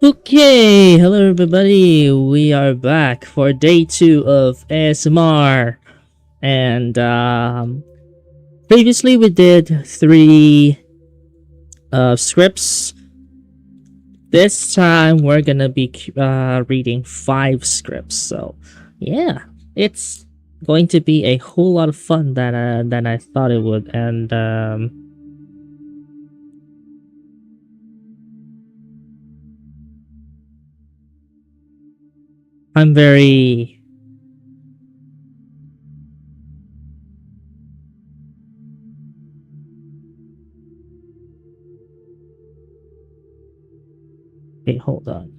Okay, hello everybody. We are back for day 2 of ASMR, and previously we did 3 scripts. This time we're gonna be reading 5 scripts. So yeah, it's going to be a whole lot of fun than I thought it would, and I'm very okay, hold on.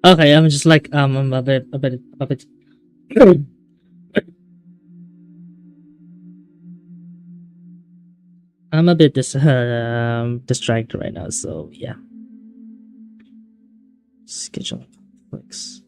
Okay, I'm just like I'm a bit I'm a bit distracted right now, so yeah. Schedule clicks.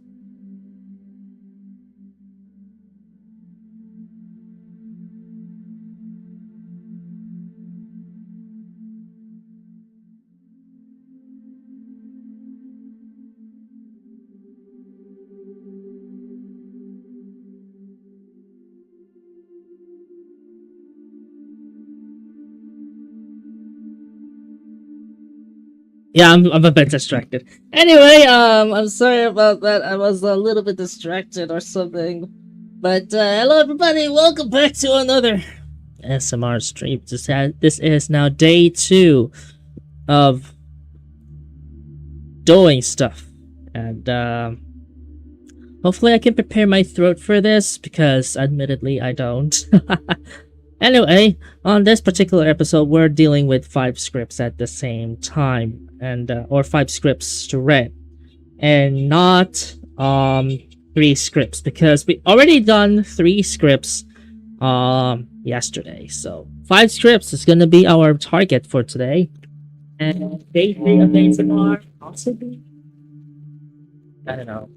Yeah, I'm a bit distracted. Anyway, I'm sorry about that. I was a little bit distracted or something. But hello everybody, welcome back to another ASMR stream. This is now day 2 of doing stuff, and hopefully I can prepare my throat for this because admittedly I don't. Anyway, on this particular episode, we're dealing with 5 scripts at the same time, and or 5 scripts to read, and not 3 scripts, because we already done 3 scripts yesterday. So 5 scripts is gonna be our target for today, and day 3 of ASMR possibly, I don't know,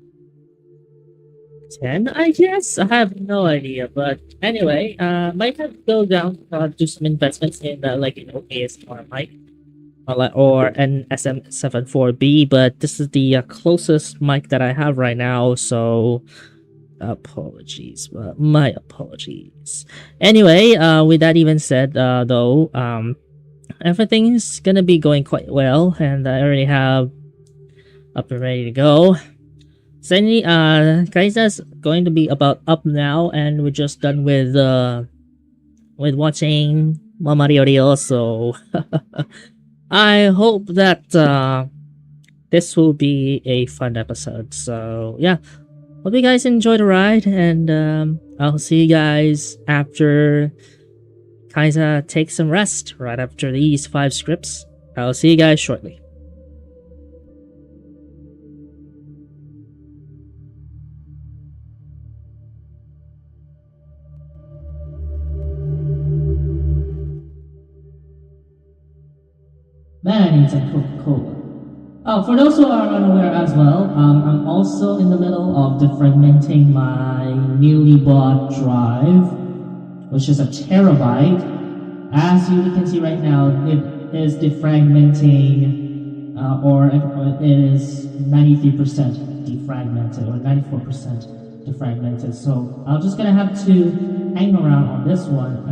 10, I guess? I have no idea, but anyway, might have to go down, do some investments in, like, ASMR mic, or an SM74B, but this is the closest mic that I have right now, so apologies, my apologies. Anyway, with that even said, though, everything's gonna be going quite well, and I already have up and ready to go. Kaiza's going to be about up now, and we're just done with watching Mario Rio, so I hope that this will be a fun episode. So yeah, hope you guys enjoy the ride, and I'll see you guys after Kaiza takes some rest right after these 5 scripts. I'll see you guys shortly. Man, I need some Coca-Cola. Oh, for those who are unaware as well, I'm also in the middle of defragmenting my newly bought drive, which is a terabyte. As you can see right now, it is defragmenting, or it is 93% defragmented, or 94% defragmented. So I'm just gonna have to hang around on this one,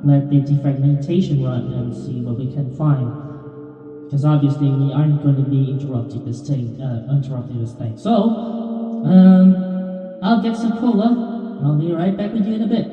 let the defragmentation run and see what we can find. Because obviously we aren't going to be interrupting this thing. So, I'll get some cola. I'll be right back with you in a bit.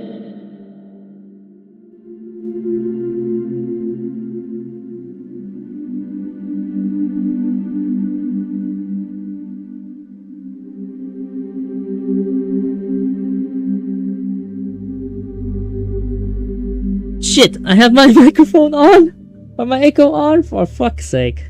Shit, I have my microphone on. Why my echo on? For fuck's sake.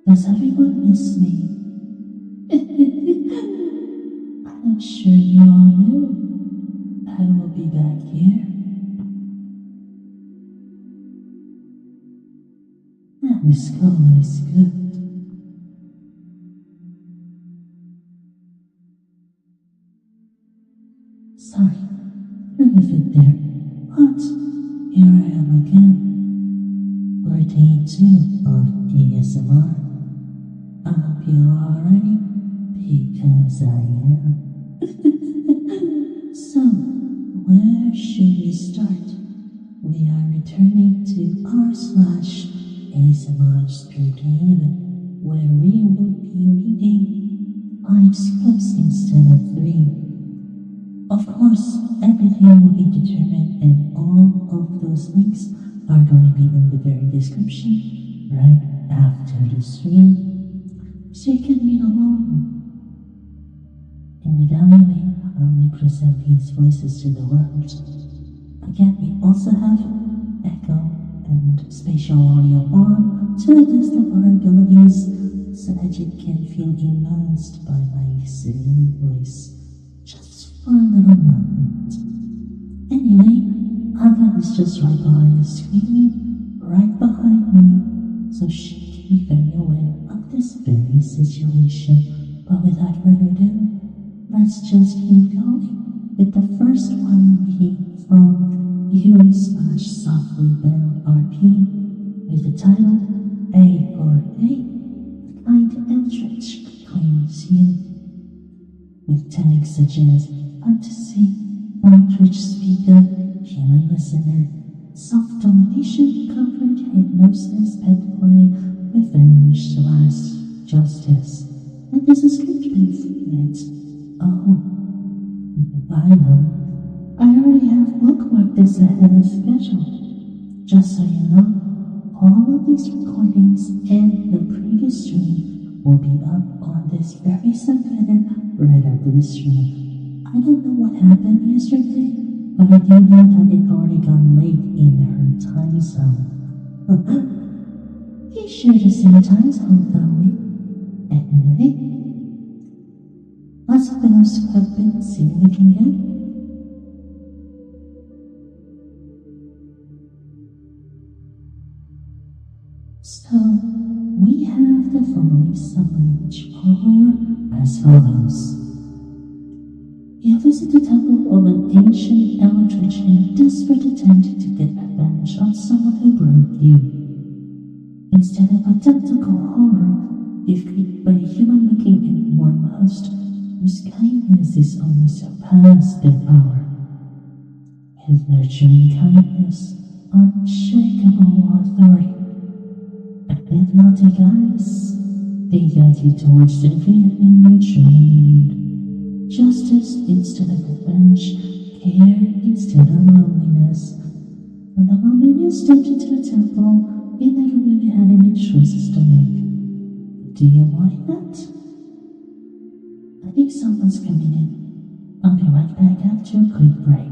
Does everyone miss me? I'm sure you all knew I will be back here. And the school is good. Sorry, threw a fit there, but here I am again for day 2 of ASMR. I hope you are ready, because I am. So, where should we start? We are returning to r/ASMRScriptHaven, where we will be reading 5 scripts instead of 3. Of course, everything will be determined and all of those links are going to be in the very description right after the stream, so you can read along and evaluate how we present these voices to the world. Again, we also have echo and spatial audio on to the best of our abilities so that you can feel immersed by my serene voice just for a little moment. Anyway, Ava is just right behind the screen, right behind me, so she can be very aware of this very situation. But without further ado, let's just keep going with the first one being from U/Softly Bound RP with the title A for A, the kind entrance claims you, with tags such as fantasy, outreach speaker, human listener, self-domination, comfort, hypnosis, pet play, revenge, /justice, and there's a script in it. Oh, I know. I already have bookmarked this ahead of schedule. Just so you know, all of these recordings and the previous stream will be up on this very subreddit right after the stream. I don't know what happened yesterday, but I do know that it already got late in her time zone. We share the same time zone, don't we? Anyway, let's open our script and see what we can get. So, we have the following summary, which are as follows. You visit the temple of an ancient eldritch in a desperate attempt to get revenge on someone who broke you. Instead of a tentacle horror, you're greeted by a human-looking and warm host whose kindness is only surpassed their power. His nurturing kindness, unshakable authority, hypnotic eyes, they guide you towards the feeling you truly need. Justice instead of revenge, care instead of loneliness. From the moment you stepped into the temple, you never really had any choices to make. Do you like that? I think someone's coming in. I'll be right back after a quick break.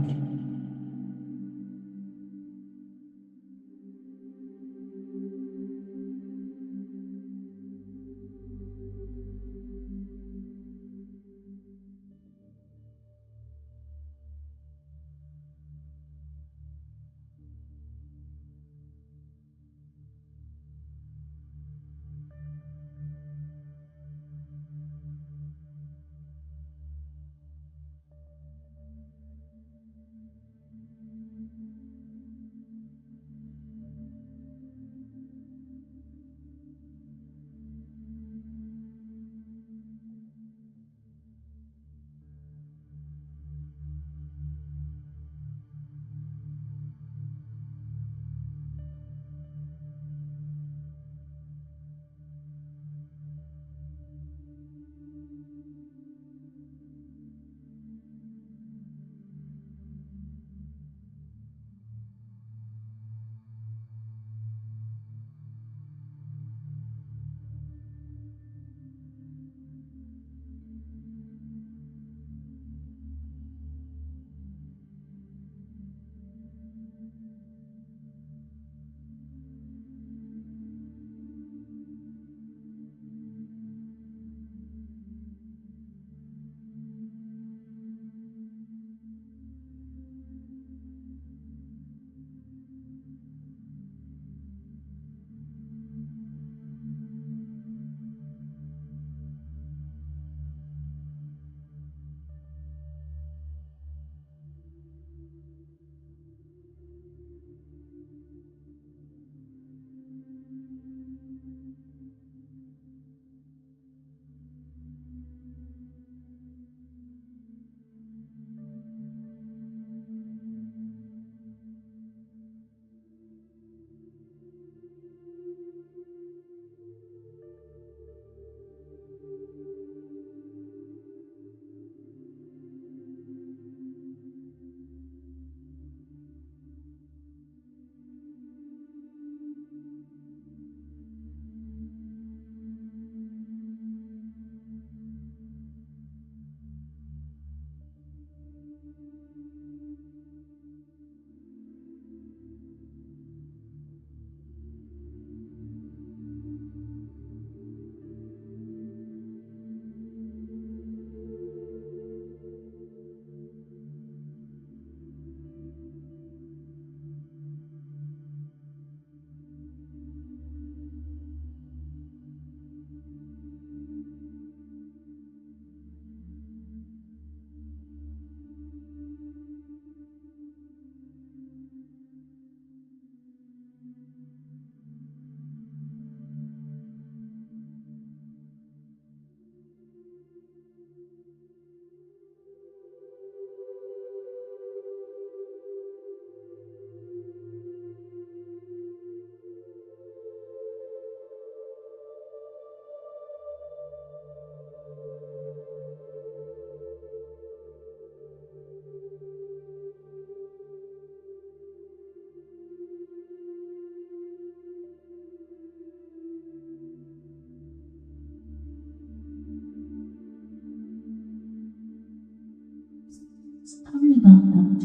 about that.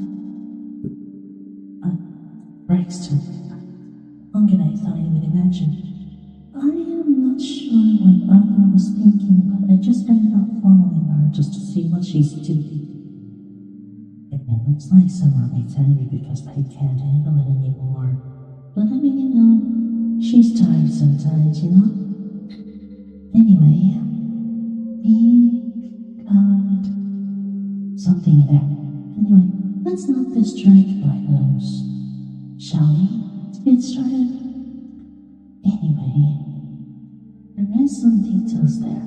Breaks to organized, I would imagine. I am not sure what Arthur was thinking, but I just ended up following her just to see what she's doing. And it looks like someone is angry because they can't handle it anymore. But I mean, she's tired sometimes, Anyway, we got something there. Anyway, let's not distract by those. Shall we? To get started? Anyway, there is some details there.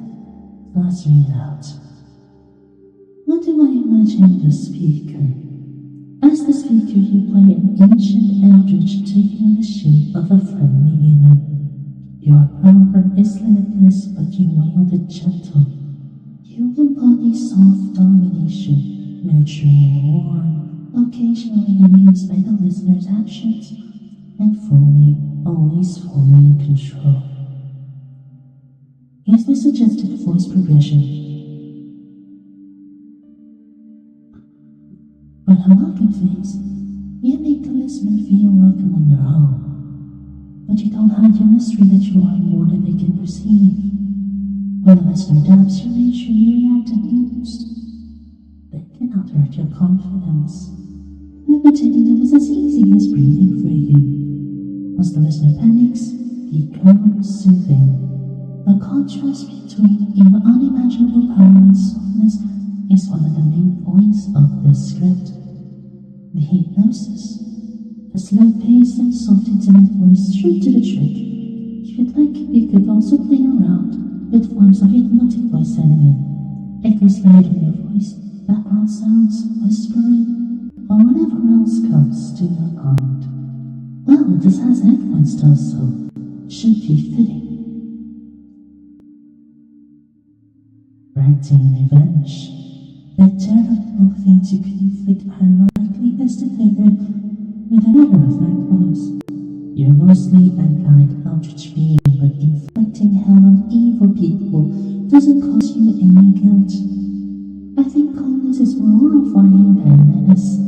Let's read it out. What do I imagine the speaker? As the speaker, you play an ancient eldritch taking on the shape of a friendly human. Your power is limitless, but you wield it gentle. You embody soft domination, nurturing and warm, occasionally amused by the listener's actions, and always fully in control. Here's the suggested voice progression. When a welcome phase, you make the listener feel welcome in your home. But you don't hide your mystery that you are more than they can perceive. When the listener doubts your nature, you react amused. They cannot hurt your confidence. Pretending them is as easy as breathing for you. Once the listener panics, become soothing. The contrast between your unimaginable power and softness is one of the main points of this script. The hypnosis. A slow pace and soft intimate voice true to the trick. If you'd like, you could also play around with forms of hypnotic voice editing. Echoes layered in your voice, background sounds, whispering, or whatever else comes to your mind. Well, this has endpoints though, so should be fitting. Ranting revenge. The terrible thing to conflict paranormally is delivered with a matter-of-fact voice. You're mostly a kind eldritch being, but inflicting hell on evil people doesn't cause you any guilt. I think calmness is more horrifying than menace.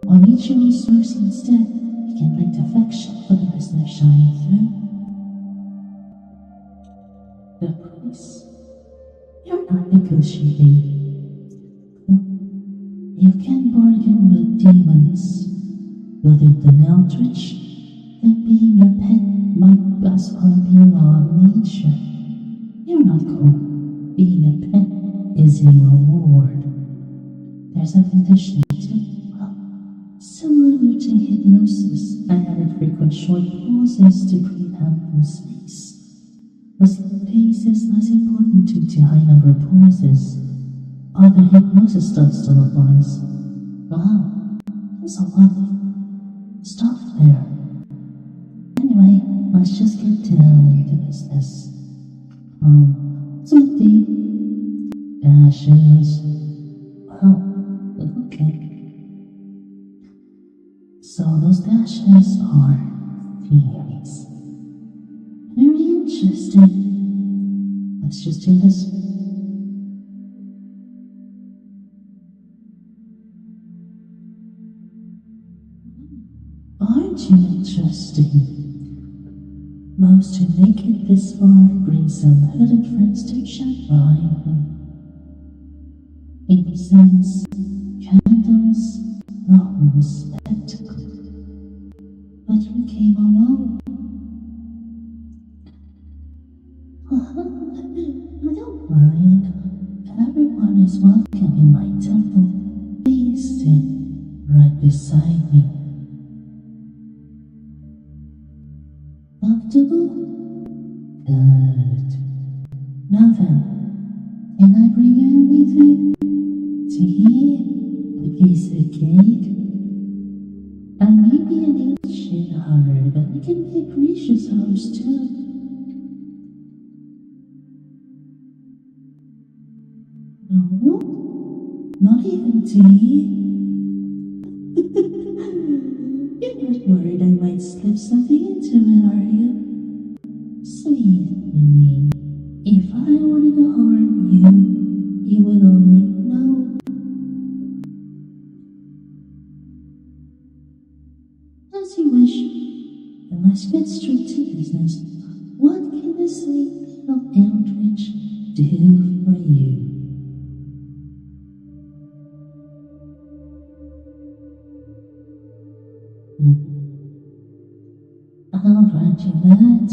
On each your own source instead, you can bring affection for the listener shine through. The price. You're not negotiating. You can bargain with demons. But if the eldritch, then being your pet might as well be a law of nature. You're not cool. Being a pet is a reward. There's a condition too. Well, similar to hypnosis, I added frequent short pauses to create ample space. The slow pace is less important due to high number of pauses. Other hypnosis stuff still applies. Wow, there's a lot of stuff there. Anyway, let's just get down to business. What's with the dashes? Wow, okay. So those dashes are theories. Very interesting. Let's just do this. Aren't you interesting? Most who make it this far bring some hooded friends to chat behind them. Incense, candles, the whole spectacle. But you came alone. I don't mind. Everyone is welcome in my temple. Please sit right beside me. Comfortable? Good. Now then, can I bring you anything? Tea? A piece of cake? I may be an ancient heart, but I can be a gracious host too. No? Not even tea? You're not worried I might slip something into it, are you? Sweet thing. If I wanted to harm you, you would already know. get straight to business. What can this sweet little eldritch do for you? I'll grant you that.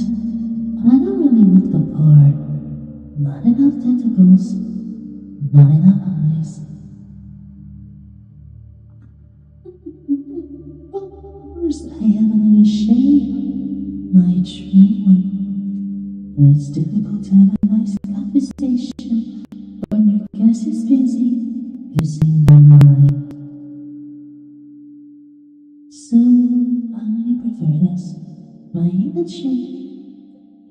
I don't really look the part. Not enough tentacles. Not enough eyes. Of course, I have another shape. My true one. But it's difficult to have a nice conversation when your guest is busy using their mind. So, I prefer this. My human shape.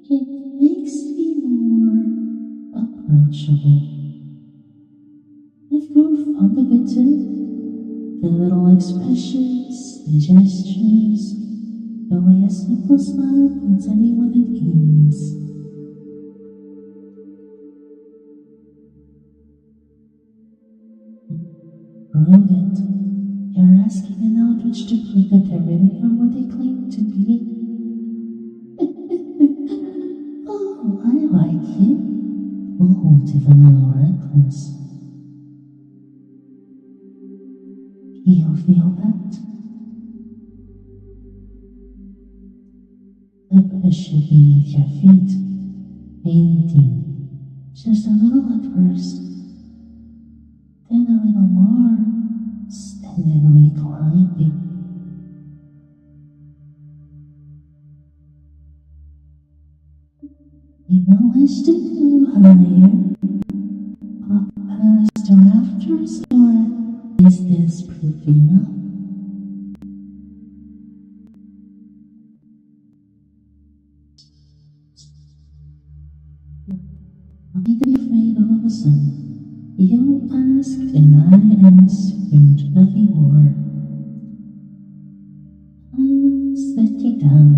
It makes me more approachable. I've grown fond of it too. The little expressions, the gestures, the way a simple smile puts anyone at ease. Prove it. You're asking an eldritch to prove that they really are what they claim to be. Oh, I like it. Bold, if a little reckless. You feel that? The pressure beneath your feet, painting, just a little at first, then a little more, steadily climbing. You know wish to go higher, up past or afters, or is this proof enough? I'll be afraid all of a sudden. You asked and I answered nothing more. I'll set you down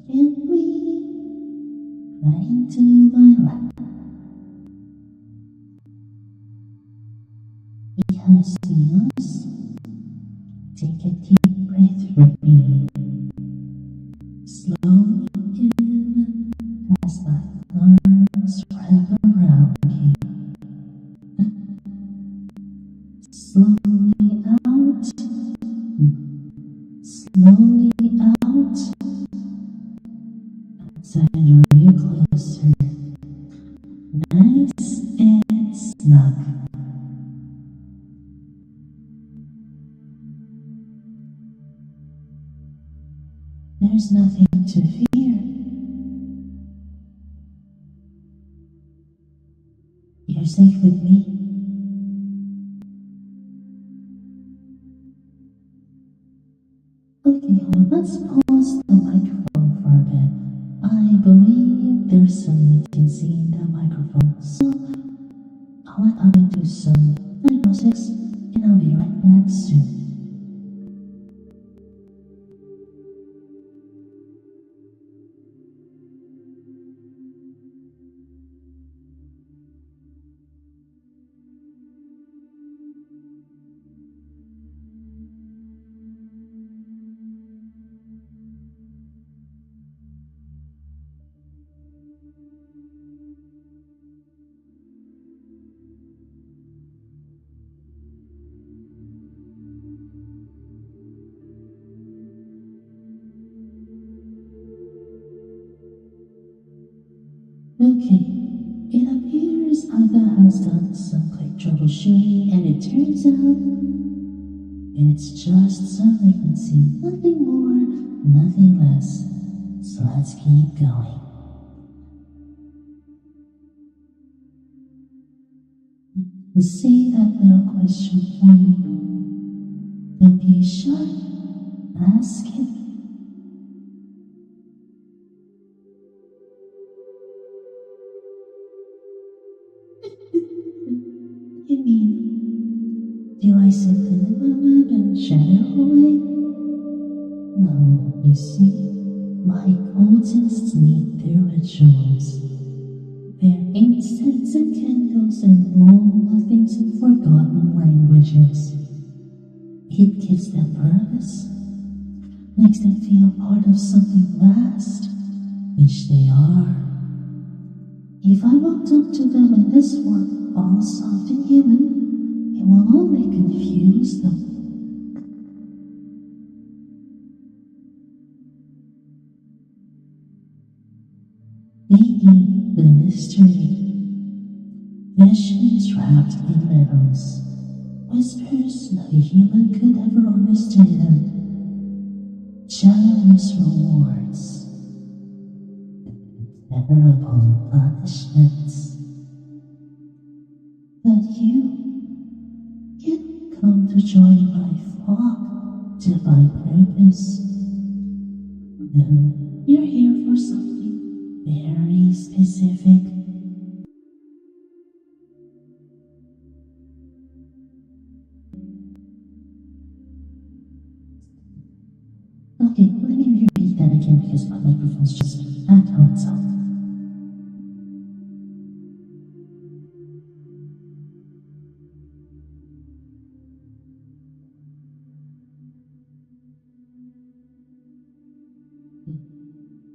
gently right into my lap. Because yours, take a deep breath from me. Slowly in as my arms wrap around you. Slowly out, slowly out, as I draw you closer, nice and snug. There's nothing to fear. You're safe with me. Okay, well, let's pause the microphone for a bit. I believe there's some latency in the microphone, so I'll let Audio do some diagnostics, and I'll be right back soon. Okay, it appears Aga has done some quick troubleshooting, and it turns out it's just some latency, nothing more, nothing less. So let's keep going. Say that little question for me. Don't be shy, ask it. You mean, do I simply live my map and shadow away? No, you see, my cultists need their rituals. Their incense and candles and all the things in forgotten languages. It gives them purpose. makes them feel part of something vast, which they are. If I walked up to them in this form, all soft and human, it will only confuse them. They eat the mystery. Visions wrapped in riddles. Whispers no human could ever understand. Generous rewards. Terrible punishments. But you come to join my flock to find purpose. No, you're here for something very specific. Okay, let me repeat that again because my microphone's just at on itself.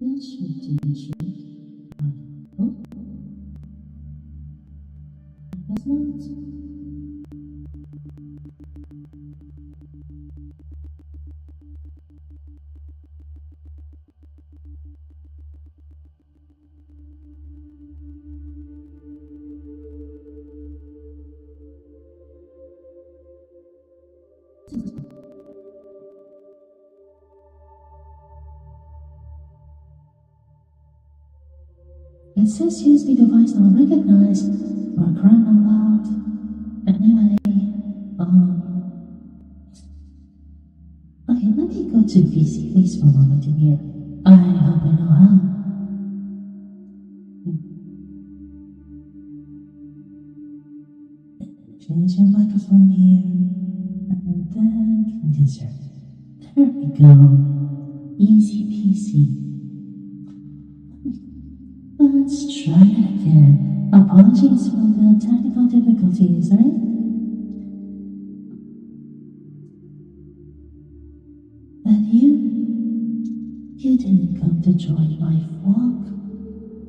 That should do the trick. Oh. I guess not. It says use the device not recognized or crying out loud. Anyway, okay, let me go to VC face for a moment in here. I hope I know how. Change your microphone here, and then condenser. There we go. Easy peasy. Let's try it again. Apologies for the technical difficulties, right? But you didn't come to join my flock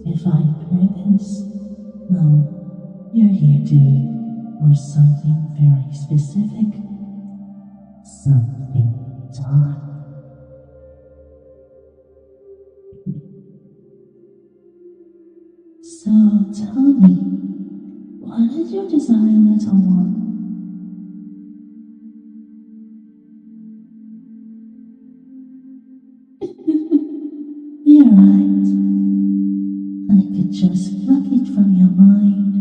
to find purpose. No, you're here for something very specific. Something dark. So tell me, what is your desire, little one? You're right. I could just pluck it from your mind.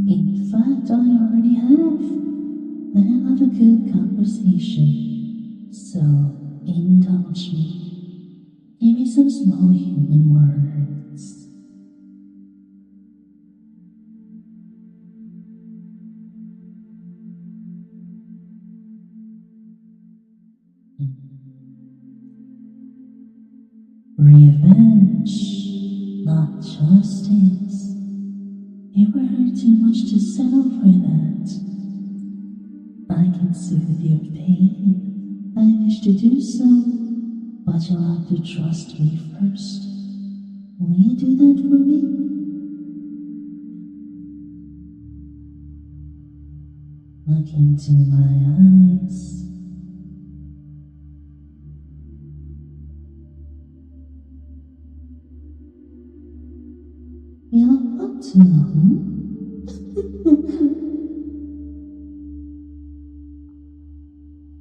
In fact, I already have. But I love a good conversation. So indulge me. Give me some small human words. Revenge, not justice. You were hurt too much to settle for that. I can soothe your pain. I wish to do so, but you'll have to trust me first. Will you do that for me? Look into my eyes. You don't want to,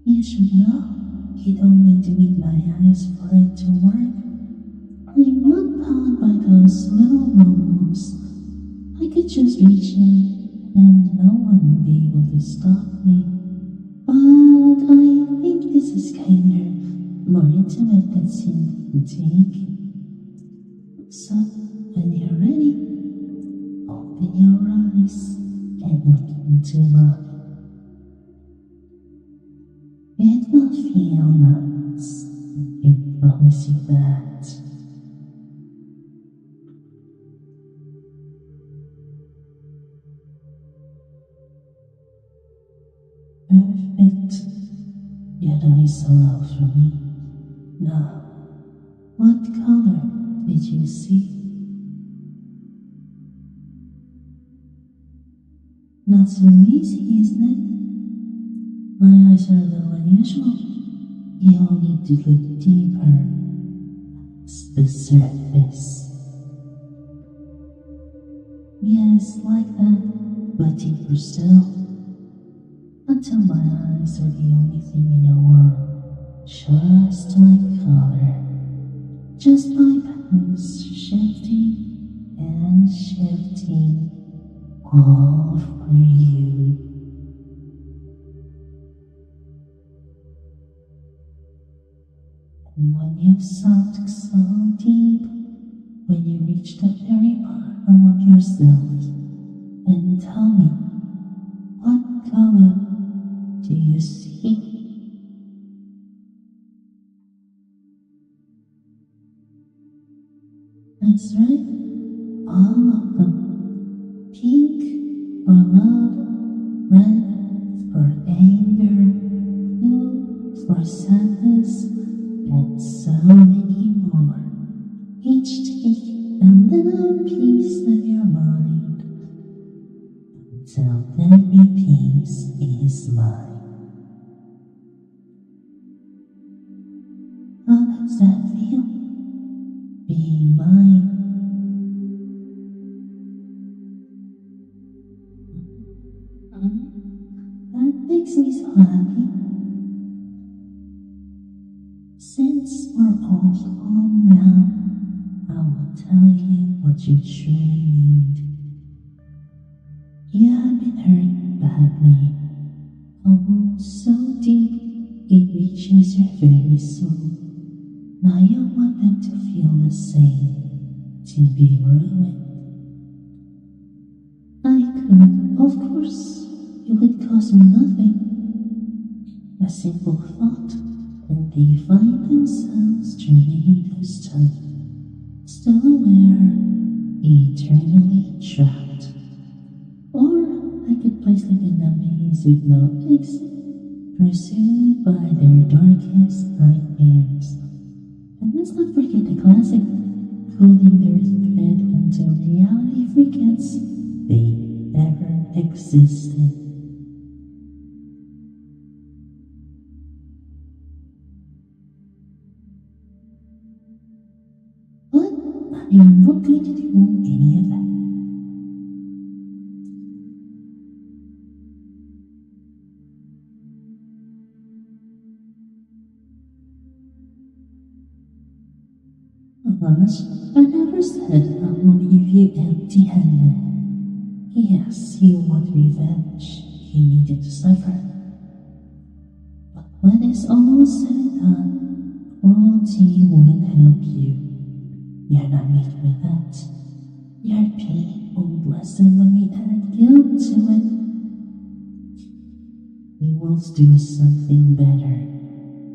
You should know you don't need to meet my eyes for it to work. I'm not bound by those little rules. I could just reach in and no one will be able to stop me. But I think this is kinder, more intimate than simply taking. So, when you're ready, open your eyes and look into mine. It will feel nice, I promise you that. Perfect. Your eyes allow for me. Now, what color did you see? Not so easy, isn't it? My eyes are a little unusual. You'll need to look deeper. It's the surface. Yes, like that, but deeper still. Until my eyes are the only thing in your world. Just like color. Just my patterns shifting and shifting. All for you. And when you sunk so deep, when you reach the very bottom of yourself, and tell me, what color do you see? That's right, all of them. Pink for love, red for anger, blue for sadness, and so many more. Each take a little piece of your mind until every piece is mine. How does that feel? Being mine. That makes me so happy. Since we're all calm now, I will tell you what you truly need. You have been hurt badly, a wound so deep it reaches your very soul. Now you want them to feel the same, to be ruined. I could, of course, it would cost me nothing. A simple thought, and they find themselves turning into stone, still aware, eternally trapped. Or I could place them in a maze with no exit, pursued by their darkest nightmares. And let's not forget the classic, pulling their thread until reality forgets they ever existed. But I am not going to do any of that. Gosh, I never said I will leave you empty-handed. Yes, you want revenge. You needed to suffer. But when it's all said and done, cruelty wouldn't help you. You're not made for that. Your pain won't lessen when we add guilt to it. We will do something better.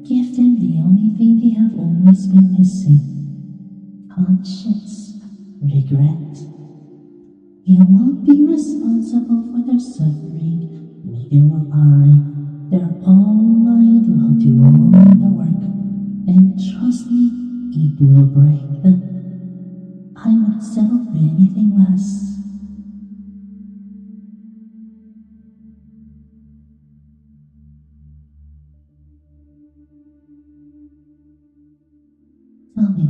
Give them the only thing they have always been missing. Conscience, regret. You won't be responsible for their suffering, neither will I. Their own mind will do all the work, and trust me, it will break them. I wouldn't settle for anything less. Tell me,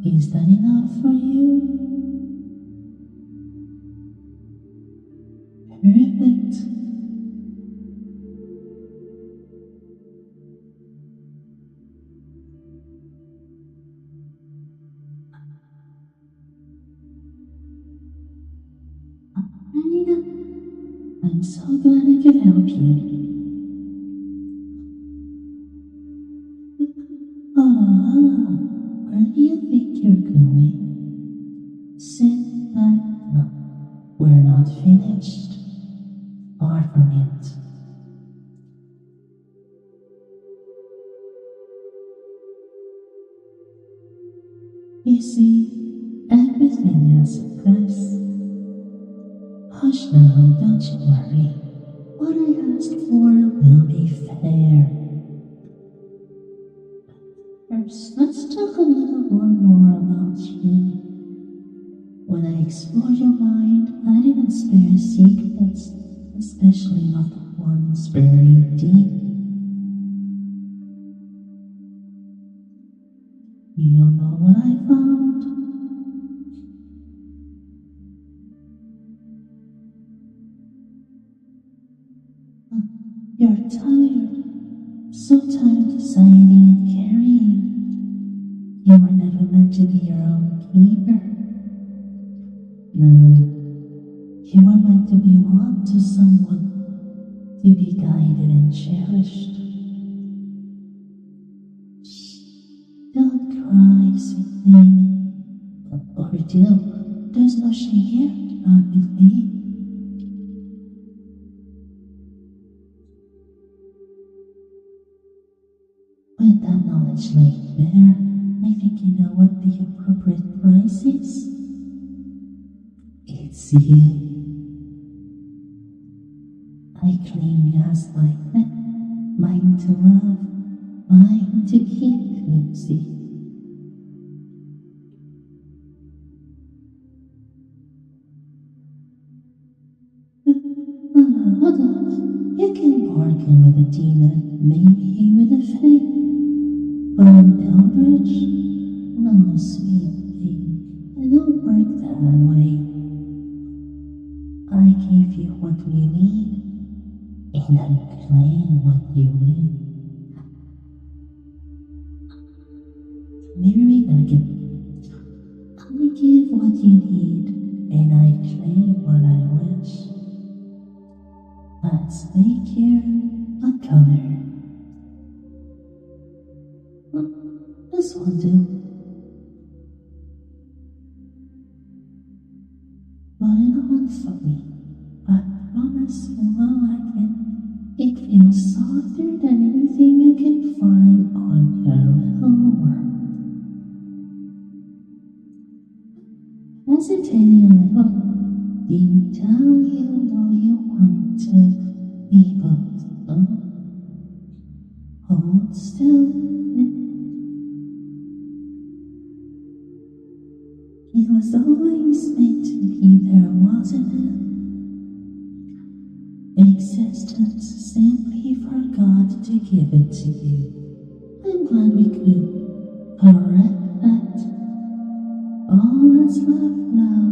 is that enough for you? Perfect. Anita, I'm so glad I could help you. Where do you think you're going? Sit back now. We're not finished. Far from it. You see, everything has a price. Hush now, don't you worry. What I asked for will be fair. First, let's talk a little more about you. When I explored your mind, I didn't spare secrets, especially not the ones buried deep. You know what I found? You're tired, so tired deciding and carrying. You were never meant to be your own keeper. No, you were meant to belong to someone, to be guided and cherished. Don't cry, sweet thing. Or do. There's no shame here, not with me. With that knowledge laid bare, I think you know what the appropriate price is. It's you. I claim you as my pet, mine to love, mine to keep cozy. You can bargain with a demon, maybe with a fate. But an eldritch? No, sweet thing, it don't work that way. I give you what you need, and I claim what you win. Maybe read that again. I give what you need, and I claim what I wish. Let's make you a color. This will do. Put it on for me. I promise you will like it. It feels softer than anything you can find on your little world. Hesitating a little, deep down you know you want to be both. Hold still. It was always meant to be there, wasn't it? Existence simply forgot to give it to you. I'm glad we could correct that. All that's left now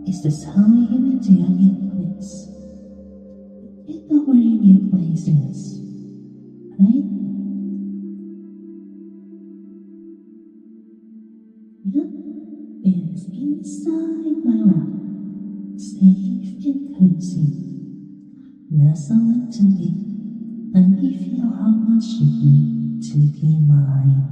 is to tell you into your new place. You know where your new place is, right? Yep, it is inside my lap, safe and cozy. Nestle into me, let me feel how much you need to be mine.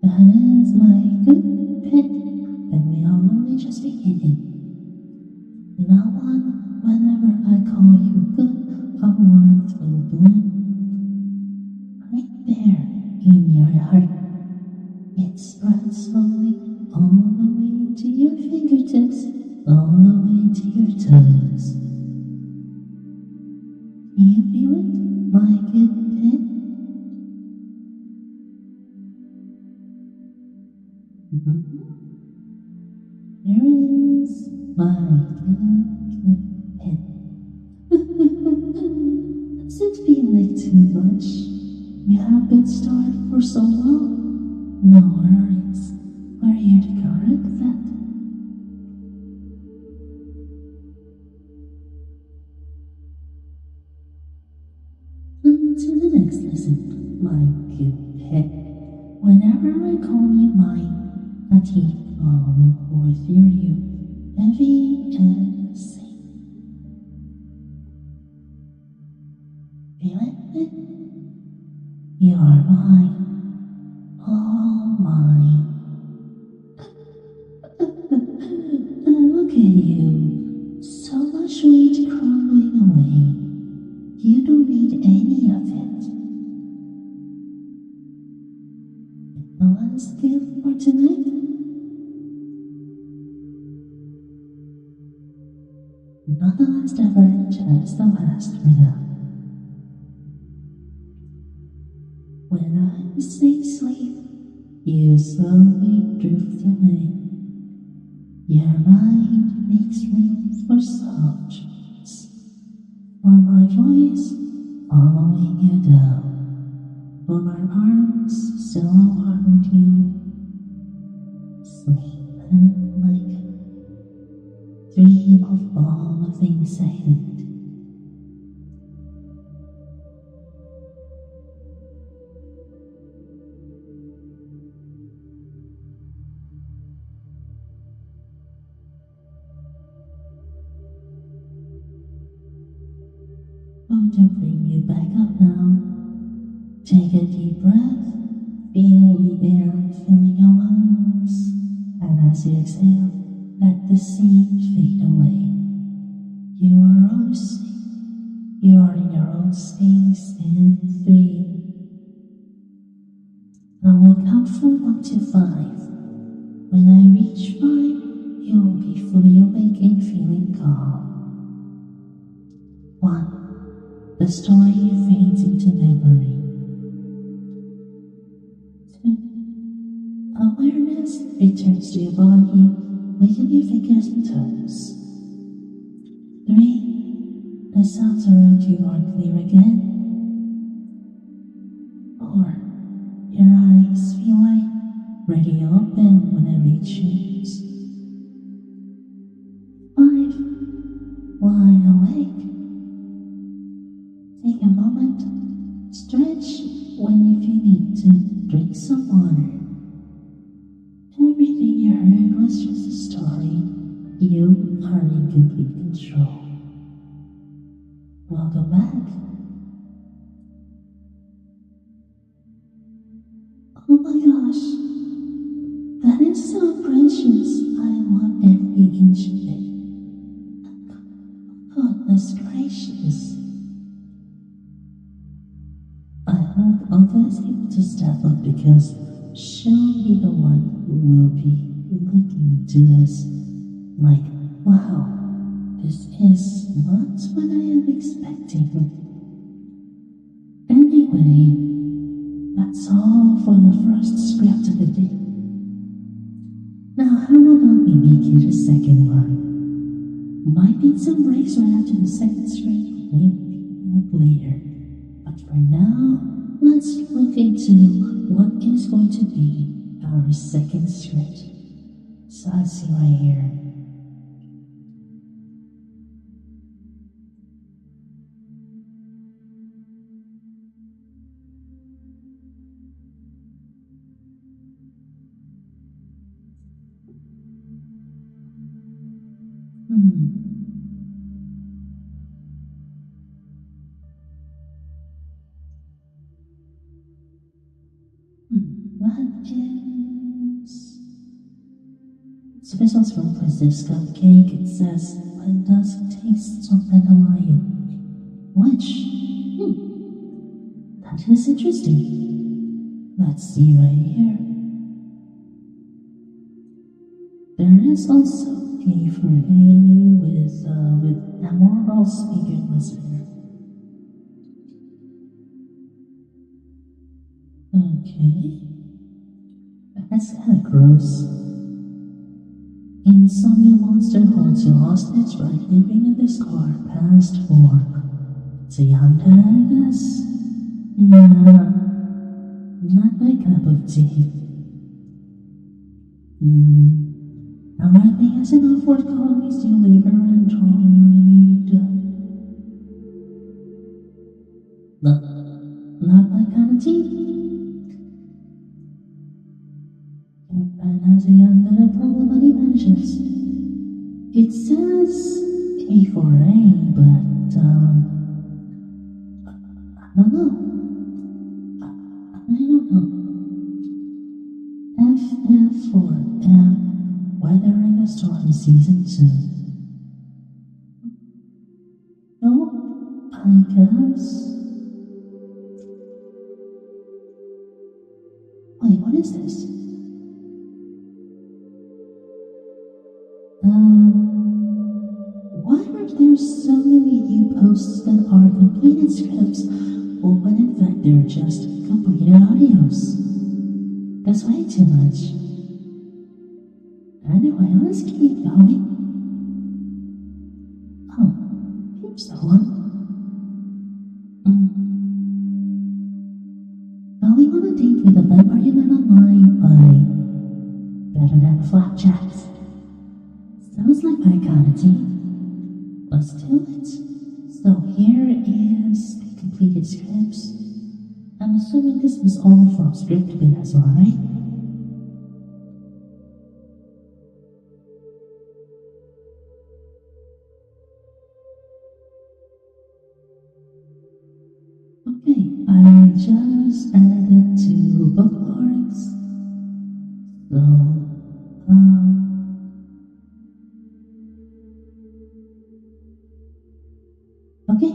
That is my good pet, and we are only just beginning. Now on, whenever I call you good, a warmth will bloom. Right there in your heart, it spreads slowly all the way to your fingertips, all the way to your toes. Can you feel it, my good pet? There it is, my good pet. Does it feel like too much? You have been starved for so long. No worries, we're here to correct that. On to the next lesson, my good pet. Whenever I call you mine, a deep flow will pour through you, heavy and safe. Feel it? You are mine, all mine. Look at you, so much weight crumbling away. You don't need any of it. The last gift for tonight? not the last ever, just the last for now. When I say sleep, you slowly drift away. Your mind makes room for soft dreams, for my voice following you down, for my arms still around you. Sleep and like dream of all the things I hate. Going to bring you back up now. Take a deep breath, feel the air filling your lungs, and as you exhale, let the scene fade away. You are racing, you are in your own space in 3. I will count from 1 to 5. When I reach 5, you will be fully awake and feeling calm. 1. The story fades into memory. 2. Awareness returns to your body, waking your fingers and toes. 3. The sounds around you are clear again. 4. Your eyes feel light, ready to open whenever you choose. 5. Wide awake. Take a moment, stretch when if you need to, drink some water. Everything you heard was just a story. You are in complete control. Welcome back. Oh my gosh, that is so precious. I love every inch of it. Goodness gracious. I hope Alta is able to step up because she'll be the one who will be looking into this. Like, wow, this is not what I am expecting. Anyway, that's all for the first script of the day. Now, how about we make it a second one? Might need some breaks right after the second script. We'll be back later. But for now, let's look into what is going to be our second script. So let's see right here. What is... So this one's from this cupcake. It says, when does it taste so dandelion? Which? That is interesting. Let's see right here. There is also a for A with amoral speaking listener. Okay. That's kinda gross. Insomnia monster holds you hostage by living in this car past 4. It's a yonder, I guess? Nah, not my cup of tea. Our thing is an awkward colonies to labor and tolerate. Not my kind of tea. And as a young little problem when he vanishes. It says A for A, but I don't know. I don't know. FF for M, Weathering a Storm Season 2. No, I guess. Wait, what is this? Why are there posts that are completed scripts, when in fact they're just completed audios. That's way too much. Anyway, let's keep going. Oh, here's the one. Going on a date with a vampire you met online by better than flapjacks. Sounds like my kind of tea. Let's do it. So here is the completed scripts. I'm assuming this was all from ScriptHaven as well, right? Okay, I just added it to bookmarks. So, okay,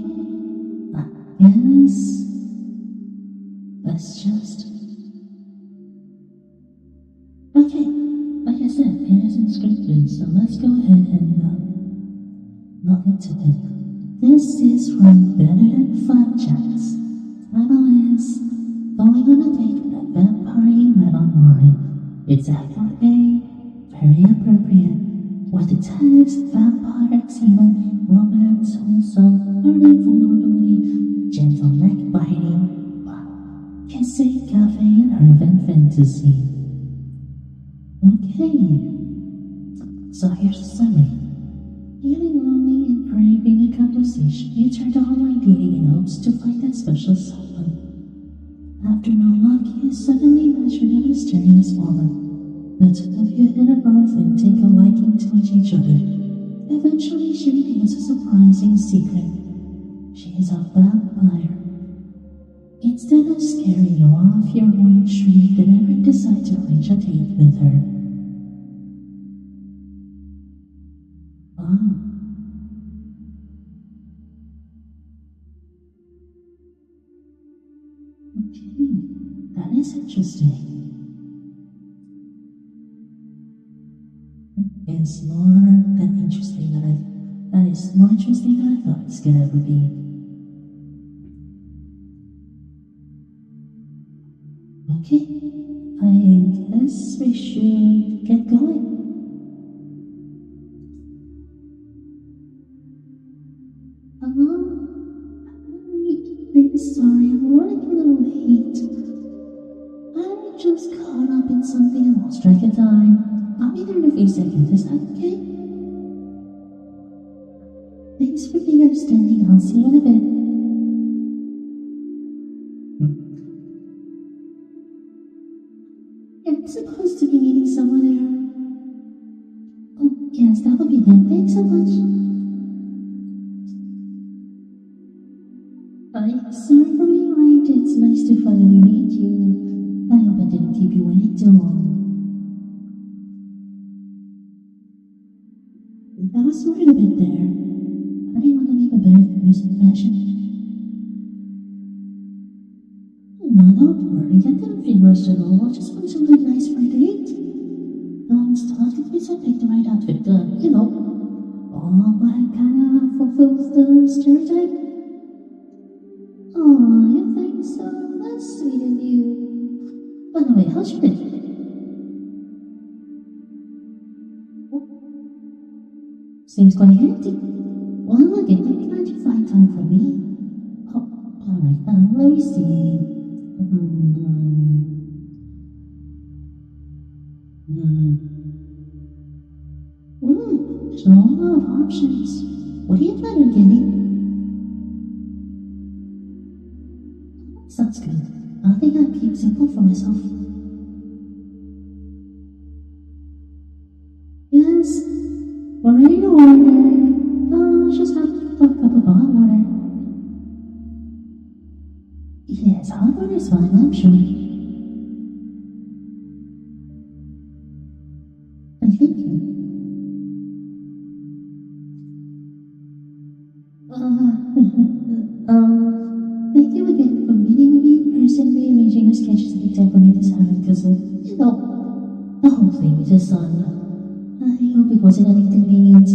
I guess let's just, okay, like I said, it isn't scripted, so let's go ahead and log into it. This is from Better Than Flapjacks. Title is Going on a Date with a Vampire You Met Online. It's F4A, very appropriate, with the text vampire, human, romance, wholesome, learning, vulnerability, gentle neck biting, kissing, cafe, and urban fantasy. Okay, so here's the summary. Feeling lonely and craving a conversation, you turn to online dating in hopes to find that special someone. After no luck, you suddenly match with a mysterious woman. The two of you hit it off and take a liking to each other. Eventually, she reveals a surprising secret. She is a vampire. Instead of scaring you off, you're more intrigued than ever decide to arrange a date with her. Wow. Okay, that is interesting. That is more interesting than I thought it's gonna be. Okay, I guess we should get going. Hello? I'm sorry, I'm running a little late. I just caught up in something and lost track of time. I'll be there in a few seconds, is that okay? Thanks for being understanding, I'll see you in a bit. You're supposed to be meeting someone there. Oh, yes, that will be them. Thanks so much. Sorry for being late. It's nice to finally meet you. I hope I didn't keep you waiting too long. That was worried a bit there. I didn't want to leave a bad first impression. No, don't worry. I didn't feel rushed at all. I just want something nice for a date. Start with me, so pick the right outfit. All black kind of fulfills the stereotype. Oh, you think so? That's sweet of you. By the way, how's your day? Seems quite empty. Well, look, I'm glad you find time for me. Oh, alright, let me see. There's a whole lot of options. What do you plan on getting? Sounds good. I think I'll keep simple for myself. Yes, we're ready to order. I'll just have a cup of hot water. Yes, hot water is fine, I'm sure. Thank you. Thank you again for meeting with me in person, rearranging our sketches to make time for me this time because of, the whole thing with your son. I hope it wasn't an inconvenience.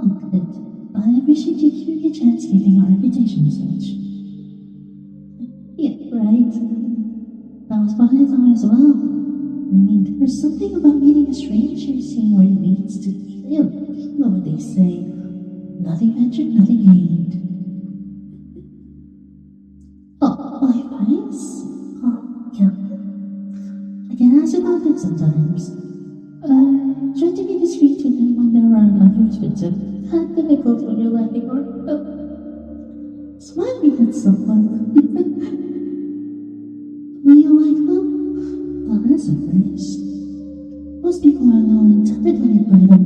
Oh, good. I appreciate you giving me a chance giving our reputation search. Yeah, right. That was what I thought as well. I mean, there's something about meeting a stranger, seeing where it leads to. You know what they say. Nothing ventured, nothing gained. Oh, likewise. Oh, yeah. I get asked about that sometimes. Try to be discreet with them when they're around others, but difficult when you're laughing or smiling at someone. Will you like them? Well, that's a first. Most people are now intimidated by them.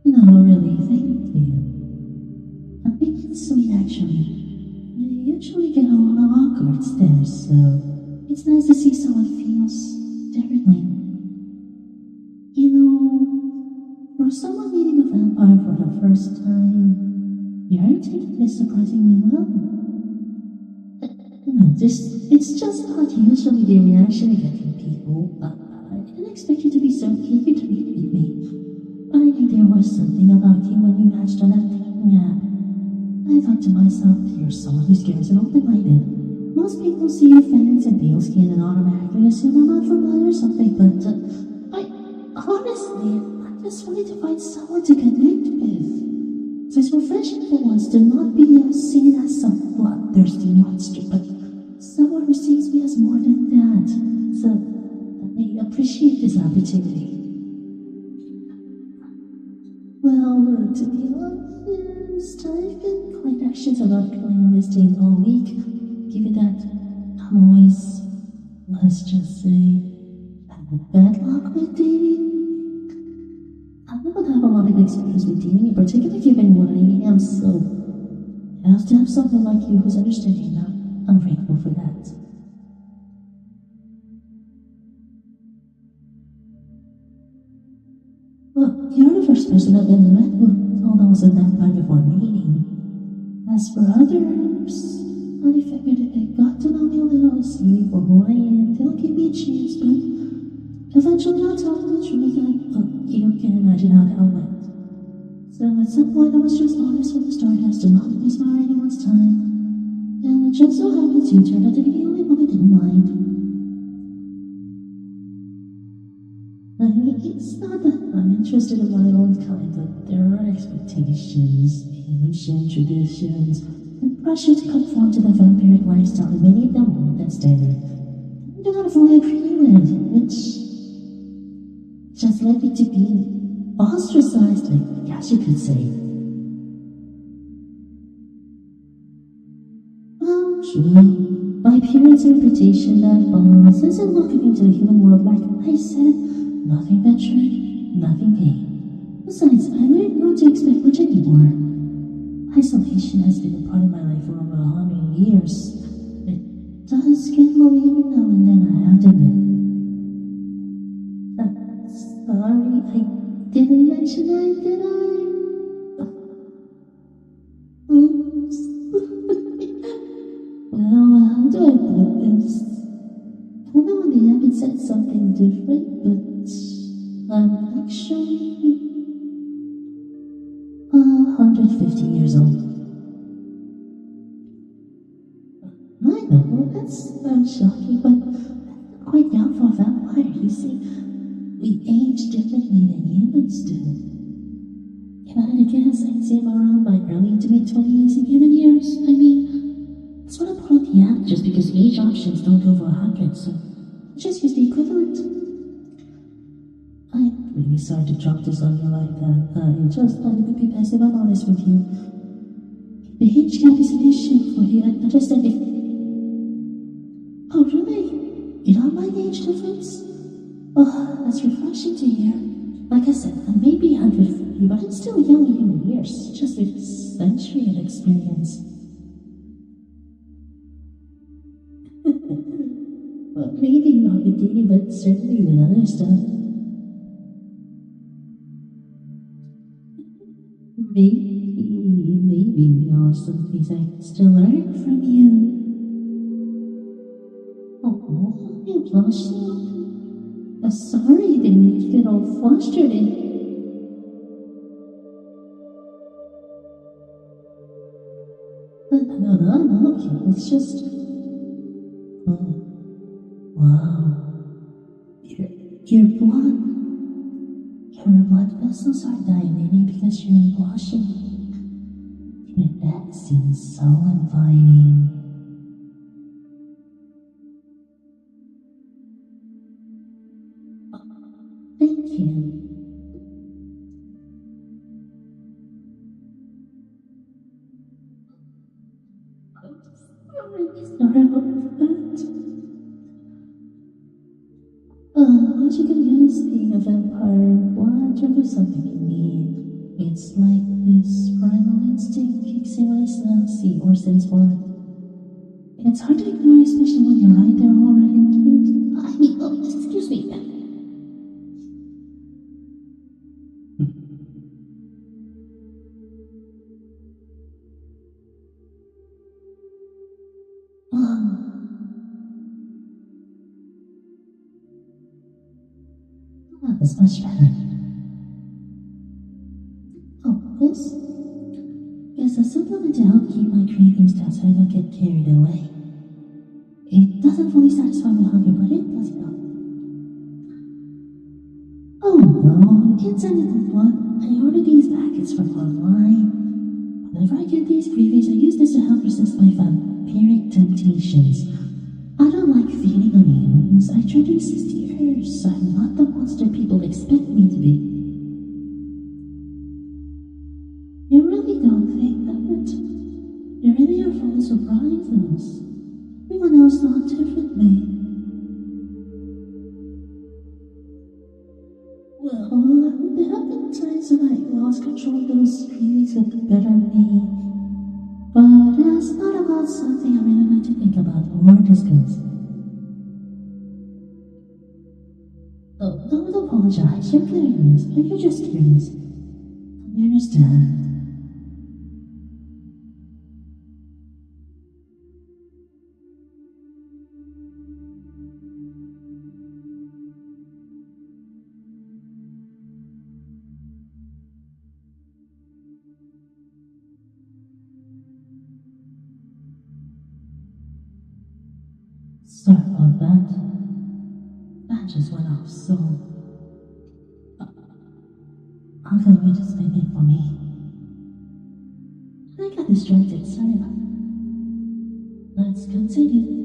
No, really, thank you. I think it's sweet, actually. You usually get a lot of awkward stares, so it's nice to see someone feels differently. You know, for someone meeting a vampire for the first time, you're taking this surprisingly well. No, it's just not usually the reaction I get from people. I didn't expect you to be so eager to meet with me. I knew there was something about you when we matched on that dating app. I thought to myself, you're someone who scares and open-minded. Most people see your fans and pale skin and automatically assume I'm not from blood or something, but honestly, I just wanted to find someone to connect with. So it's refreshing for once to not be seen as some bloodthirsty monster, but someone who sees me as more than that. So I appreciate this opportunity. Well, to be honest, I've been quite anxious about going on this date all week, given that I'm always, let's just say, bad luck with dating. I don't have a lot of experience with dating, in particular given what I am, so I have to have someone like you who's understanding that. I'm grateful for that. Well, you're the first person I've ever met who told I was a vampire before meeting. As for others, I figured if they got to know me a little, see me for who I am, they'll give me a chance, but eventually I'll tell them the truth, and you can imagine how that went. So at some point I was just honest from the start as to not waste anyone's time. And it just so happens you turned out to be the only one who didn't mind. It's not that I'm interested in my own kind, but there are expectations, ancient traditions, and pressure to conform to the vampiric lifestyle that many of them hold that standard. I do not fully agree with, which just led me to being ostracized, I guess you could say. True. My parents' interpretation that follows isn't welcoming into the human world, like I said. Nothing ventured, nothing gained. Besides, I learned not to expect much anymore. Isolation has been a part of my life for over 100 years. It does get lonely every now and then, I have to admit. Sorry, I didn't mention that, did I? Oops. Well, how do I put this? I know on the app it said something different, but I'm actually 150 years old. I know, that's shocking, but quite young for a vampire, you see. We age differently than humans do. If I had to guess, I'd say I'm around my early to mid-20s in human years. I mean, that's what I put on the app just because age options don't go for 100, so just use the equivalent. I'm really sorry to drop this on you like that. I just thought it would be best if I'm honest with you. If the age gap is an issue for you, I understand if... Oh, really? You don't mind the age difference? Oh, that's refreshing to hear. Like I said, I may be 150, but I'm still young in human years. Just a century of experience. Well, maybe not with dating, but certainly with other stuff. Maybe there are some things I can still learn from you. Oh, I'm blushing. Sorry, didn't make you get all flustered. No, okay, it's just... Oh, wow. Your blood vessels are dilating because you're blushing. That seems so inviting. Thank you. Sorry about that. What you can use being a vampire blood or something you need. It's like this primal instinct kicks in when I smell, see, or sense blood. It's hard to ignore, especially when you're right there already in between. Excuse me. That's much better. Oh, yes? Yes, a supplement to help keep my cravings down so I don't get carried away. It doesn't fully satisfy my hunger, but it does help. Oh no, it's animal blood. I ordered these packets from online. Whenever I get these cravings, I use this to help resist my vampiric temptations. I don't like feeding on animals. I try to resist the urge, so I'm not the monster people expect me to be. You really don't think that? You really are full of surprises. Everyone else thought differently. Well, there have been times when I lost control of those cravings that got the better of me. But that's not about something I really like to think about or discuss. Oh, don't apologize. You're curious. You're just curious. I understand. Sorry about that. That just went off so... How come you just made it for me? I got distracted, sorry about that. Let's continue.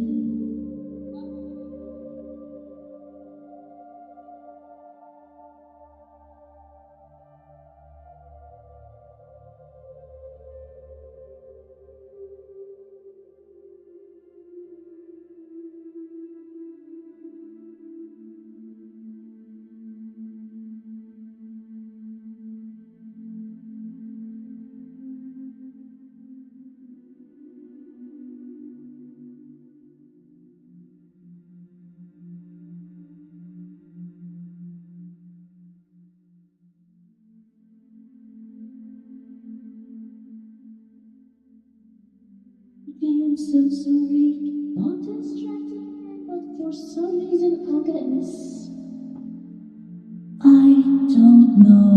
Okay, I'm so sorry. Not distracting, but for some reason I'll get this. I don't know.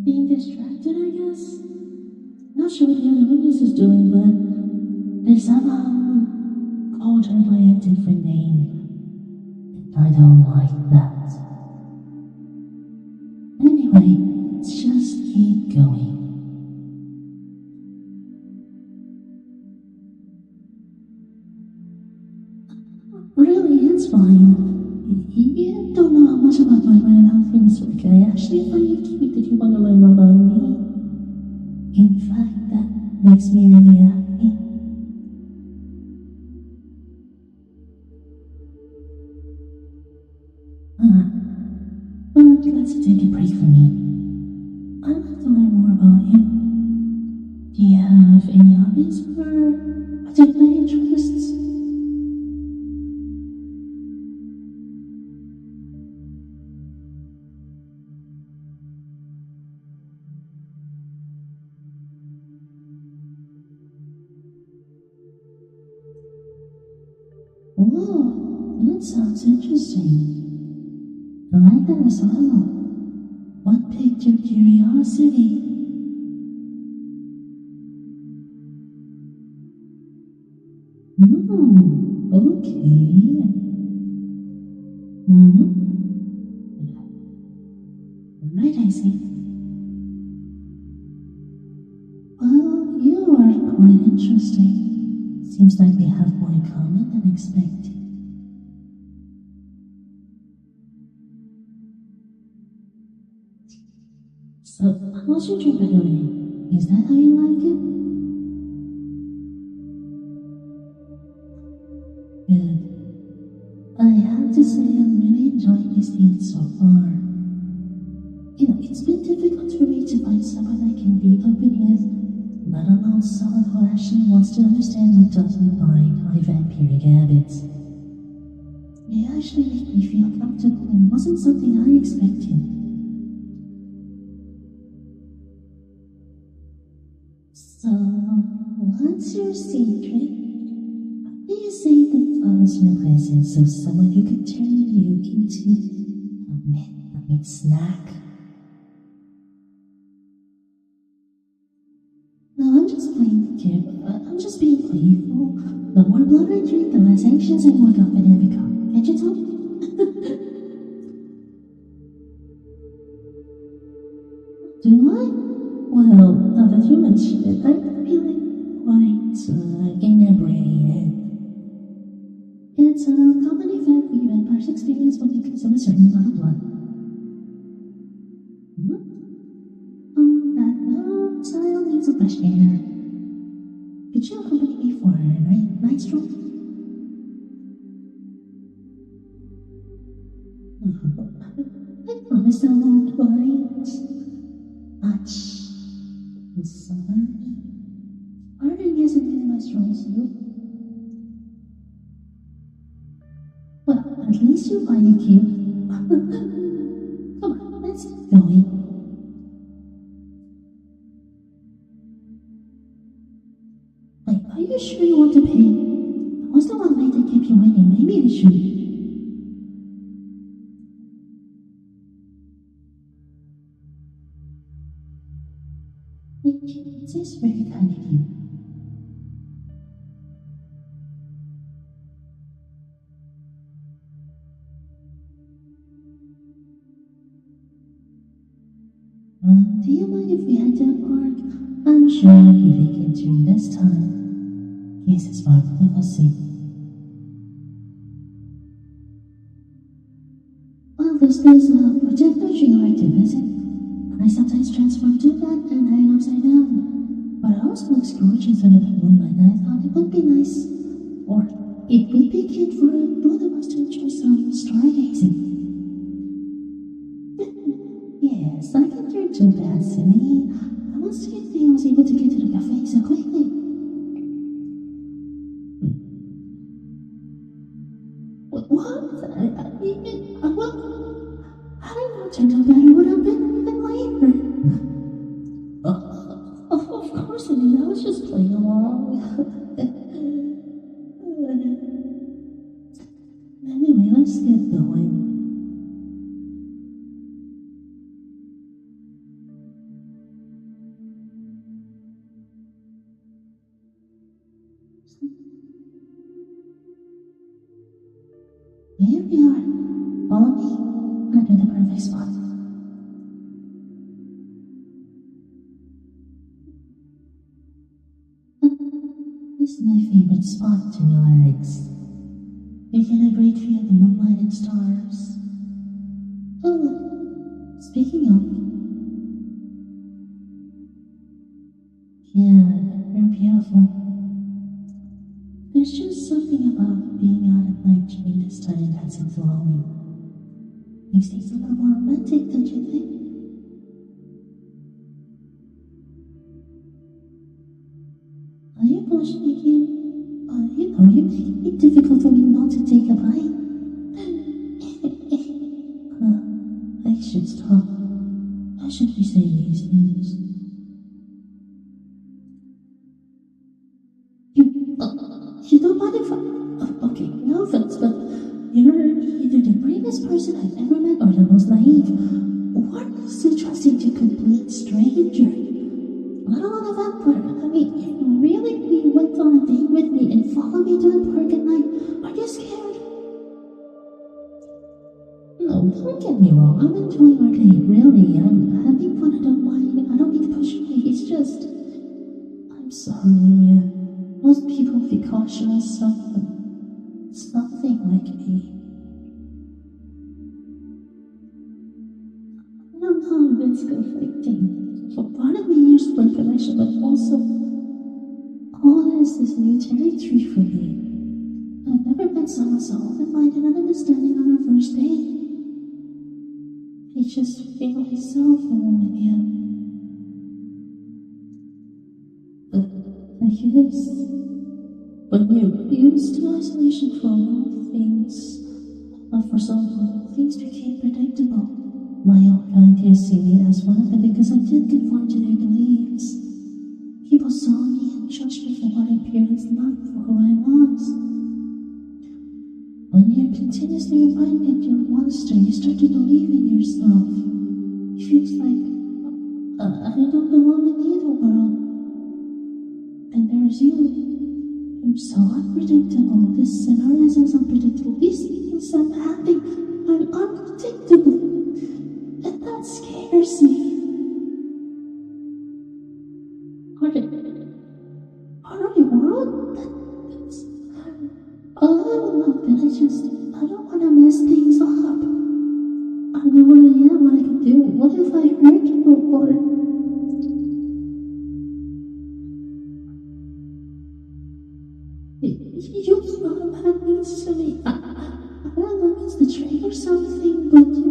Being distracted, I guess. Not sure what the other witness is doing, but they somehow called her by a different name. And I don't like that. Anyway, let's just keep going. Really, it's fine. You don't know how much about my mind and how things work. I actually find it cute that you want to learn more about me. In fact, that makes me really happy. But let's take a break from me. I'd like to learn more about you. Do you have any hobbies or particular interests? Oh, that sounds interesting. like that as well. What piqued your curiosity? Okay. Right, I see. Well, you are quite interesting. Seems like we have more in common than expected. So, how's your drink, by the way? Is that how you like it? Good. I have to say I'm really enjoying this date so far. You know, it's been difficult for me to find someone I can be open with, let alone someone who actually wants to understand who doesn't mind my vampiric habits. It actually made me feel comfortable and wasn't something I expected. So, what's your secret? How do you say that follows in the presence of someone who could turn you into a midnight snack? No, I'm just playing kid. I'm just being playful. The more blood I drink, the less anxious and more confident I become. Can't you tell? Do I? Well, now that you mention it, I'm feeling quite inebriated. It's a common effect we vampires experience when we consume a certain amount of blood. On that note, I'll need some fresh air. Could you accompany me for a night stroll? I promise I won't bite much. Sorry. Pardon isn't really my strong suit. Well, at least you find it cute. Come on, let's get going. Wait, are you sure you want to pay? That was the one night that kept you waiting. Maybe I should. It is very kind of you. Do you mind if we head to the park? I'm sure it'll be vacant during this time. Yes, it's far from us. Well, there's this particular tree I like to visit. I sometimes transform to that and hang upside down. But it also looks gorgeous under the moonlight, and I thought it would be nice, or it would be cute for both of us to enjoy some stargazing. Yes, I can drink too bad, silly. I was thinking I was able to get to the cafe so quickly. What? How do you know it turned out better would have been even later? Of course I did. I was just playing along. Anyway, let's get going. Here we are. Follow me. We're to the perfect spot. This is my favorite spot to relax. You get a great view of the moonlight and stars. Oh, look. Speaking of. Yeah, they're beautiful. There's just something about being out at night during this time that's enthralling. Makes things a little more romantic, don't you think? Are you blushing again? You know, you're making it difficult for me not to take a bite. I should stop. I shouldn't be saying these things. You don't mind if okay, no offense, but you're either the bravest person I've ever met or the most complete stranger. Let alone a vampire. I mean, you really went on a date with me and followed me to the park at night. Are you scared? No, don't get me wrong. I'm enjoying our date, really. I'm having fun. I don't mind. I don't need to push away. It's just... I'm sorry. Most people be cautious, so... It's nothing like me. I don't know if it's conflicting. For part of me years for connection, but also... all this is new territory for me. I've never met someone so open-minded and understanding on our first date. I just feel myself alone with you. But I guess when you're used to isolation for a lot of things, for some things became predictable. My own kind here see me as one of them because I did conform to their beliefs. People saw me and judged me for what I appeared as, not for who I was. When you're continuously reminded you're a monster, you start to believe in yourself. It feels like I don't belong in either world. And there's you. You're so unpredictable. This scenario is as unpredictable. These things that happen are unpredictable. And that scares me. Our world? I don't want to mess things up. I know what I am, what I can do. What if I hurt you or... You know that means to me. I don't know if it's the train or something, but you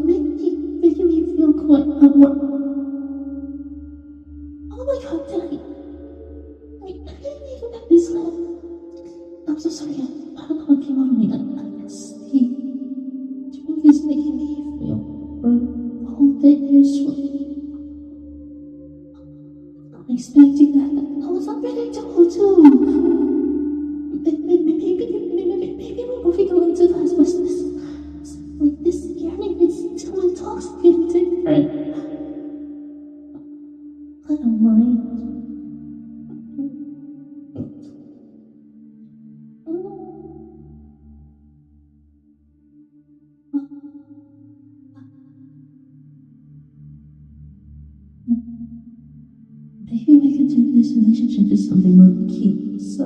making me feel quite oh my god, did I didn't even get this left. I'm so sorry, I don't know what came over me. I guess the drink is making me feel all day useful. I'm expecting that. I was unpredictable too. Maybe we're moving along too fast, but this yearning is too intoxicating different. I don't mind. Maybe we can turn this relationship into something more key, so...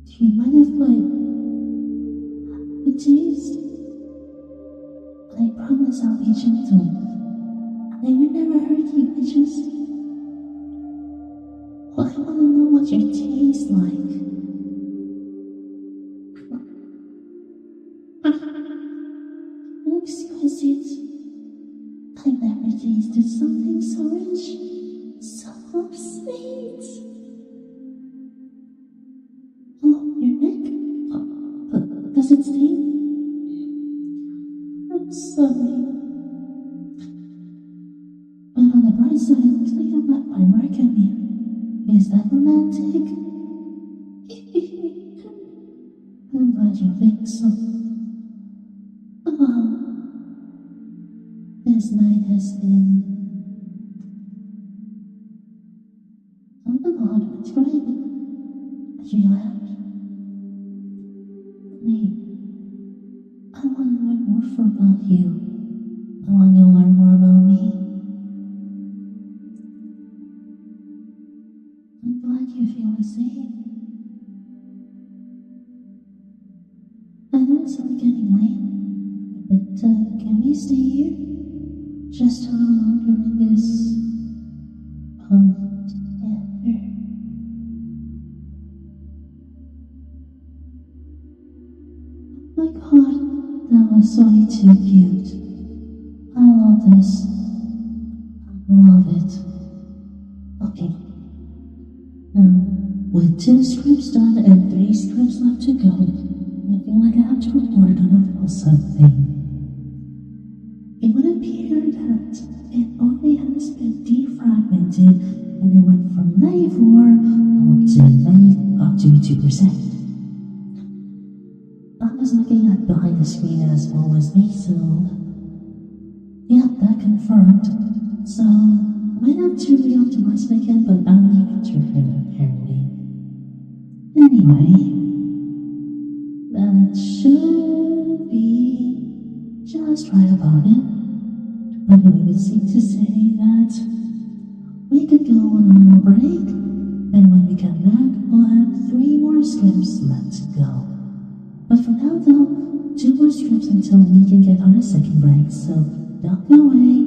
Do you mind if I... taste? I promise I'll be gentle. I would never hurt you, I just... Well, I want to know what your taste like. Exquisite. I never tasted something so rich, so sweet. Oh, your neck? Does it sting? I'm sorry. But on the bright side, it looks like I've left my mark on you. Is that romantic? I'm glad you think so. Oh. This night has been... I don't know how to describe it. Relaxed. Wait. I want to learn more about you. I want you to learn more about me. I'm glad you feel the same. I know it's only getting late, but can we stay here? Just a little longer in this together. Oh my god, that was so too cute. I love this. I love it. Okay. Now, with 2 scripts done and 3 scripts left to go, I feel like I have to report on a little something. It would appear that it only has been defragmented and it went from 94 up to 2%. I was looking at behind the screen as well as me, so yeah, that confirmed. So I might have to re-optimize it again, but I'll leave it to her apparently. Anyway, that should be just right about it. I believe it's safe to say that we could go on a little break, and when we come back, we'll have 3 more scripts left to go. But for now though, 2 more scripts until we can get on a second break, so don't go away.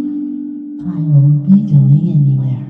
I won't be going anywhere.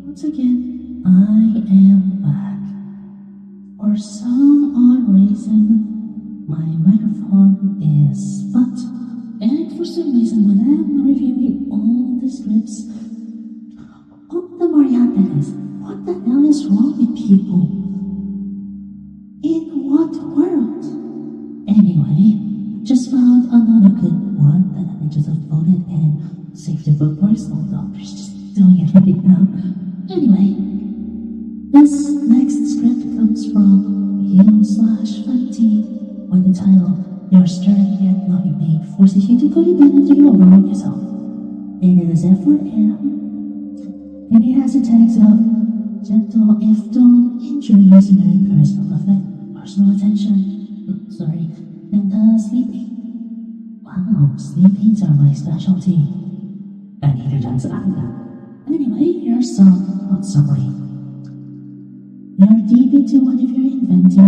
once again, I am back. For some odd reason, my microphone is spot, and for some reason, when I'm reviewing all the scripts of the Marianne, that is, what the hell is wrong with people? In what world? Anyway, just found another good one that I just uploaded and saved it for personal doctors, just doing it right now. Anyway, this next script comes from you/Fenty, with the title, Your Stern Yet Loving Maid Forces You to Go to bed and you overwork yourself. And it is F4M, and it has the tags of gentle if don't injure listener, personal attention, and sleeping. Wow, sleepings are my specialty. And neither does Anna. Anyway, here's some hot summary. You're deep into one of your inventing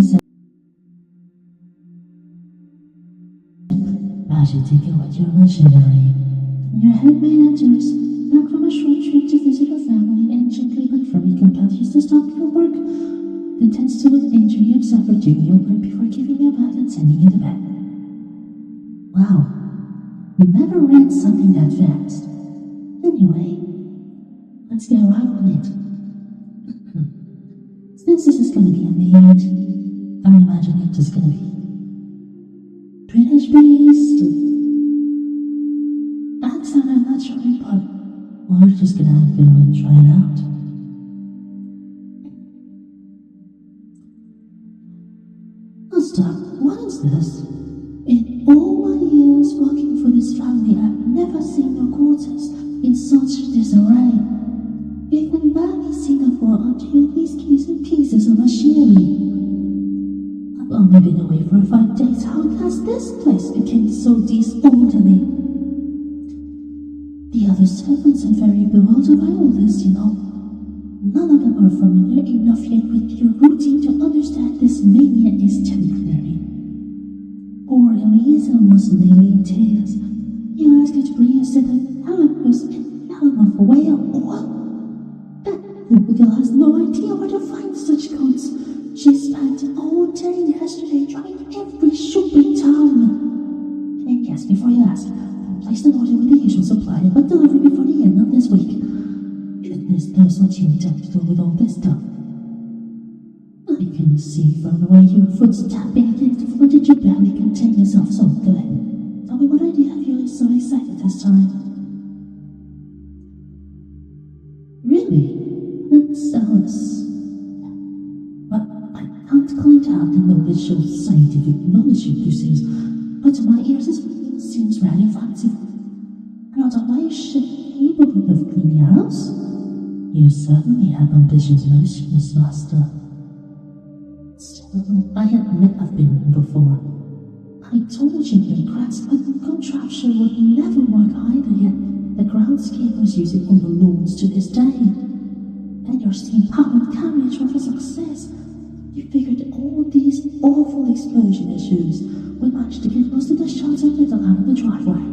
as you take away your machinery. Your headmate enters, back from a short trip to visit her family, and gently but firmly compels you to stop your work, then tends to an injury you've suffered during your work before giving you a bath and sending you to bed. Wow, you never read something that fast. Anyway, let's get right on it. Since this is going to be a maid, I imagine it's just going to be British-based accent, I'm not sure, but we're just going to go and try it out. First up, what is this? In all my years working for this family, I've never seen your quarters in such disarray. You can barely see the floor under these keys and pieces of machinery. I've only been away for 5 days. How has this place become so disorderly? The other servants are very bewildered by all this, you know. None of them are familiar enough yet with your routine to understand this mania is temporary. Poor Elisa was nearly in tears. You asked her to bring a set of calipers and calipers for whale. What? That little girl has no idea where to find such coats. She spent all day yesterday trying every shop in town. And yes, before you ask, I placed an order with the usual supplier, but delivery before the end of this week. Goodness knows what you intend to do with all this stuff. I can see from the way your foot's tapping against the floor that you barely contain yourself, so go ahead. Tell me what idea have you so excited this time? Really? That sounds... Well, I can't point out the knowledge of scientific knowledge you possess, but to my ears it seems rather fanciful. And although I should be capable of cleaning a house, you certainly have ambitious notions, Master. Still, I admit I've been wrong before. I told you your grasp but the contraption would never work either, yet the groundskeepers use it on the lawns to this day. And your steam-powered carriage was a success. You figured all these awful explosion issues. We managed to get most of the shelter metal out of the driveway.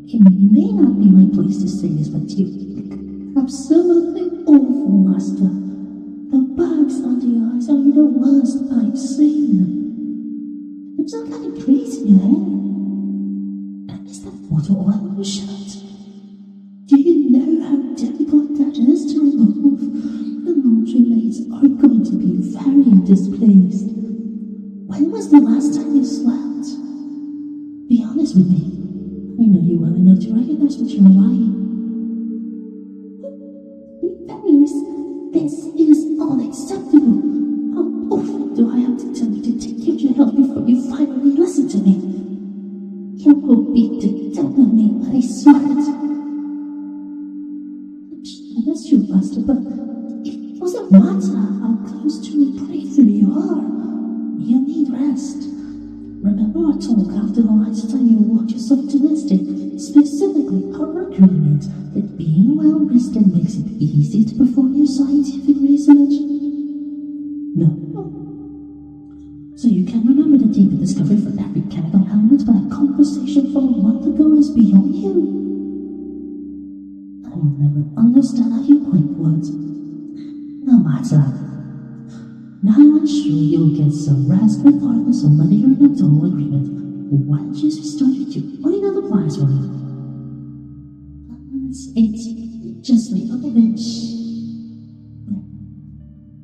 It may not be my place to say this, but you absolutely awful, Master. The bags under your eyes are the worst I've seen. There's some kind of grease in your hair. And is that water oil on your shirt? Do you know how difficult that is to remove? The laundry maids are going to be very displeased. When was the last time you slept? Be honest with me. I know you well enough to recognize when you're lying. This is unacceptable. How often do I have to tell you to take care of your health before you finally listen to me? You will beat the death of me, I swear it. That's true, Master, but it doesn't matter how close to a breakthrough you are. You need rest. Remember our talk after the last time you walked yourself to listing? Specifically, our agreement that being well rested makes it easy to perform your scientific research? No. So you can remember the date the discovery for every chemical element, but a conversation from a month ago is beyond you. I will never understand how you point I'm sure you'll get some rest regardless of whether you're in a total agreement. Why don't you just start with you? What do you know the price for it? It's just me, a bitch.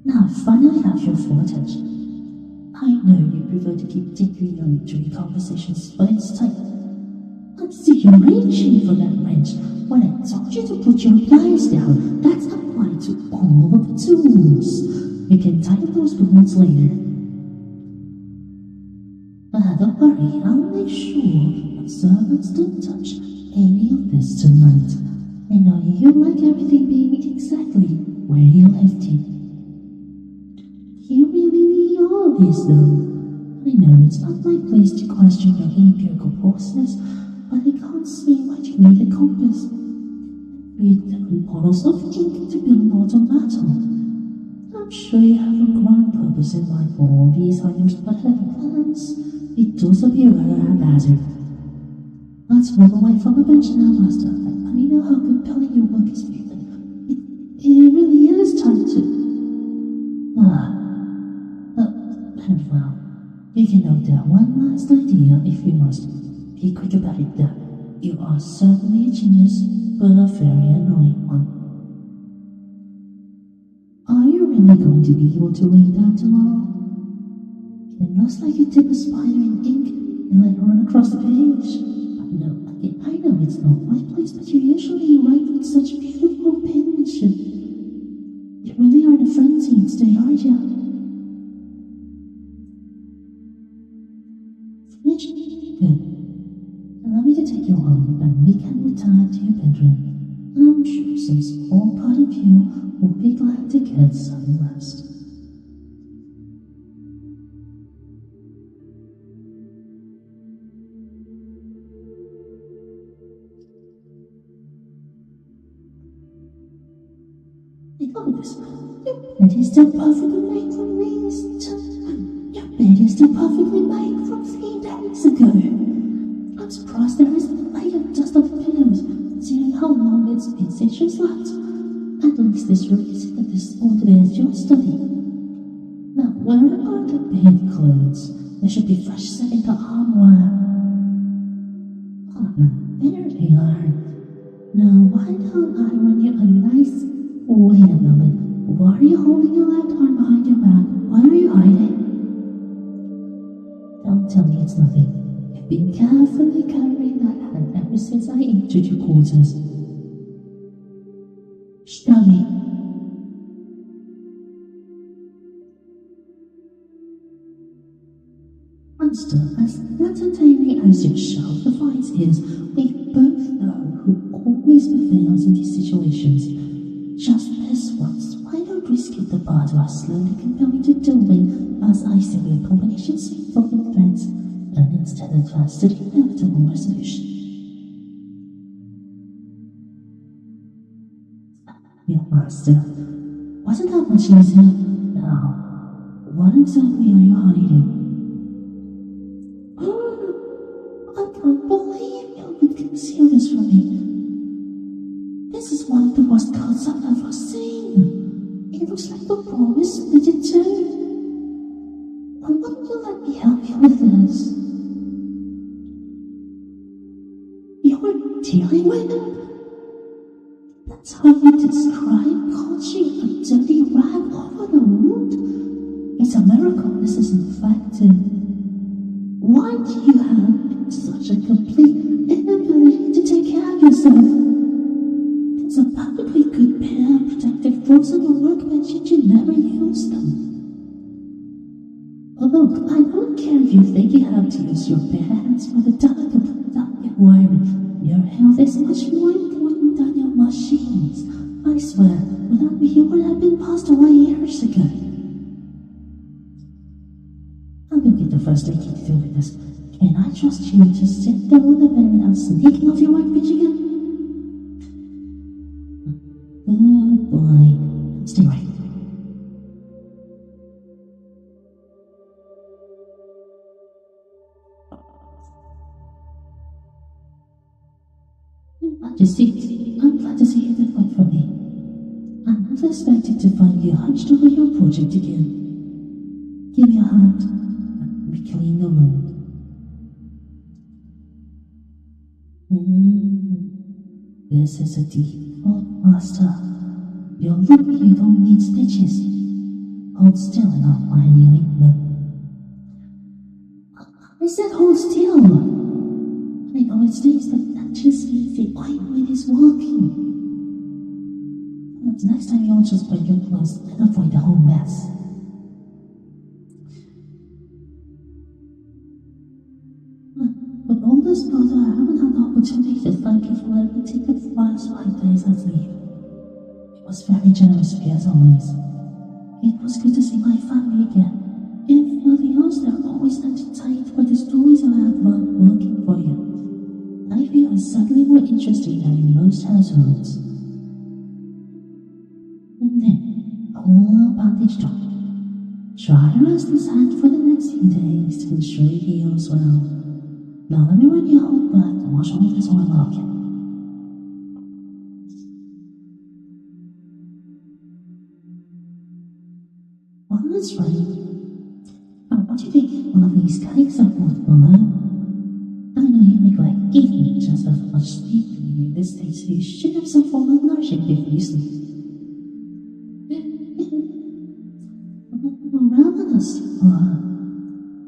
Now, finally have your full attention. I know you prefer to keep tinkering on during conversations, but it's time. I see you reaching for that wrench. When I told you to put your pliers down, that's applied to all of the tools. You can tighten those bolts later. Don't worry, I'll make sure the servants don't touch any of this tonight. I know you like everything being exactly where you left it. You really need all this though. I know it's not my place to question your empirical process, but I can't see why you need a compass. Read different bottles of ink to build mortal matter. I'm sure you have a grand purpose in mind for all these items, but have plans. It does appear rather haphazard. Let's move away from the bench now, Master. I know how compelling your work is feeling. It really is time to... well, you can note down one last idea if you must. Be quick about it though. You are certainly a genius, but a very annoying one. Are you really going to be able to read that tomorrow? It looks like you dip a spider in ink and let it run across the page. I know it's not my place, but you usually write with such beautiful penmanship. You really are the frenzy today, aren't you? Finished? Good. Allow me to take you home, and we can retire to your bedroom. I'm sure some small part of you will be glad to get some rest. Look at this. Your bed is still perfectly made from these. Your bed is still perfectly made from 3 days ago. I'm surprised there isn't a layer of dust on the pillows, considering how long it's been since you slept. At least this room isn't as orderly as your study. Now, where are the bed clothes? There should be fresh set in the armoire. There they are. Now, why don't I run you a nice... Wait a moment. Why are you holding your left arm behind your back? What are you hiding? Don't tell me it's nothing. You've been carefully covering that hand ever since I entered your quarters. Show me. Monster, as entertaining as your self-defense is, we both know who always prevails in these situations. Just this once, why not risk it the part of us slowly compelling to do it as I see a combination of talking threads and instead advance to the inevitable resolution? Your master, wasn't that much easier? Now, what exactly are you hiding? I can't believe you would conceal this from me. This is one of the worst cards I've ever seen. It looks like the ball is split in two. Why wouldn't you let me help you with this? You're dealing with it? That's how you describe catching a dirty rag over the wound? It's a miracle this is infected. Why do you have such a complete inability to take care of yourself? It's a perfectly good pair of protective clothes on your workbench, yet you never use them. Look, I don't care if you think you have to use your bare hands for the delicate wiring. Your health is much more important than your machines. I swear, without me you would have been passed away years ago. I'll go get the first aid kit to deal with this. Can I trust you to sit there on the bed without sneaking off your workbench again? Good boy. Stay right. I'm glad to see you did fight for me. I'm not expecting to find you hunched over your project again. clean the wound. This is a deep thought, Master. You're lucky you don't need stitches. Hold still and I'll find the ointment. I said hold still. I know it states that just means the ointment is working. But next time you'll just put your clothes and avoid the whole mess. With all this bother, I haven't had the opportunity to thank you for letting me take the last 5 days as leave. It was very generous of you as always. It was good to see my family again. If nothing else, they're always entertained by the stories I have learned working for you. I feel it's certainly more interesting than in most households. And then, a whole bandaged up. Try to rest his hand for the next few days to ensure it heals well. Now let me run your whole bath and wash all this oil off you. Well, that's right. What do you think one of these cakes I bought will learn? I know you neglect eating just as much sleep in this state, so you should have some form of nourishing before you sleep. Ravenous,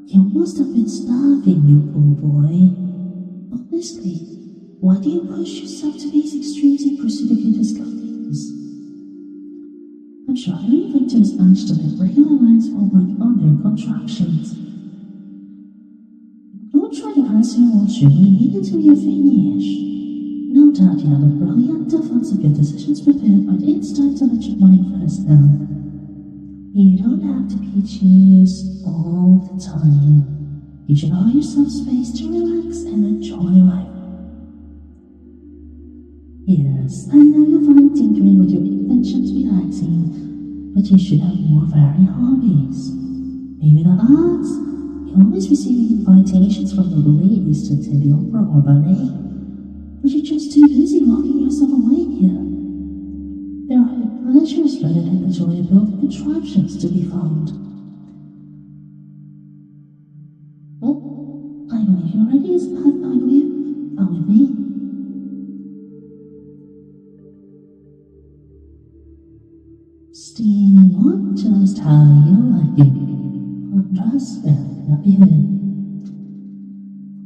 you must have been starving, you poor boy. Honestly, why do you push yourself to these extremes in pursuit of your discoveries? I'm sure every victor has managed to live regular lives while working on their contractions. Don't try to answer what you mean until you're finished. No doubt you have a brilliant defense of your decisions prepared, but it's time to let your mind rest now. You don't have to be curious all the time. You should allow yourself space to relax and enjoy life. Yes, I know you find tinkering with your inventions relaxing, but you should have more varied hobbies. Maybe the arts. You're always receiving invitations from the ladies to attend the opera or ballet, but you're just too busy locking yourself away here. There are pleasures rather than the joy of building contraptions to be found. Oh, I believe you're ready as that, I believe. Come with me. Steaming on just how you like it. Undress well and appealing.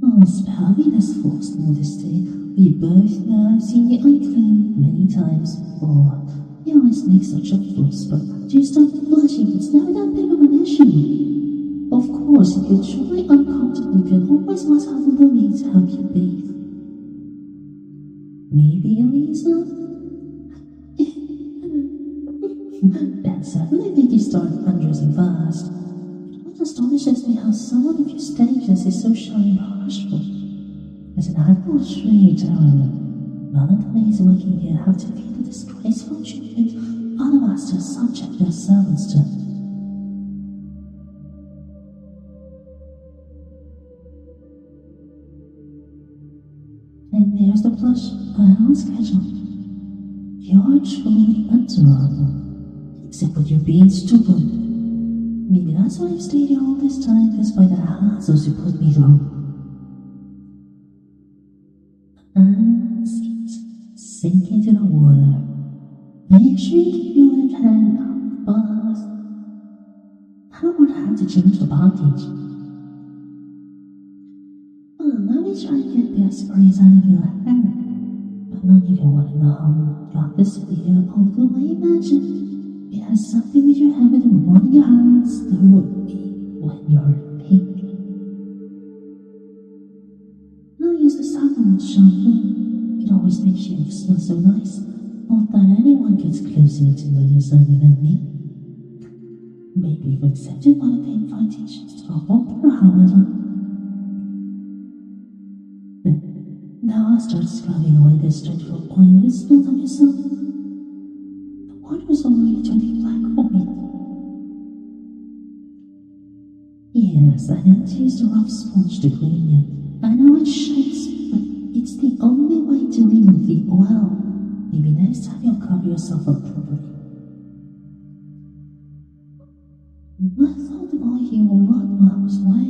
Oh, spare me this false modesty. We both know I've seen you unclean many times before. You always make such a fuss, but do you stop blushing? It's never that big of an issue. Of course, if you're truly uncomfortable, you can always ask Uncle Louis to help you bathe. Maybe Elisa? That certainly made you start undressing fast. What astonishes me how someone of your status is so shy and bashful. As an admiral strange, however, none of the ladies working here have to feel the disgraceful treatment other masters subject their servants to. And there's the plush on schedule. You're truly adorable, except with your being stupid. Maybe that's why I've stayed here all this time, despite the hassles you put me through. And sink into the water. Make sure you keep your left hand up, but I don't want to have to change the bondage. Well, let me try to get the ASMRs out of your hair. I don't even want to know how you got this video, although I imagine it has something with your habit of running your hands through it when you're thinking. I'll use the sandalwood shampoo. It always makes you smell so nice. Not that anyone gets closer to notice other than me. Maybe you've accepted one of the invitations to our opera, however. Now I'll start scrubbing away this dreadful oil you spilled on yourself. The water is already turning black for me. Yes, I know to use the rough sponge to clean you. I know it shakes, but it's the only way to remove the oil. Maybe next time you'll cover yourself up properly. I thought the boy here will run while I was away.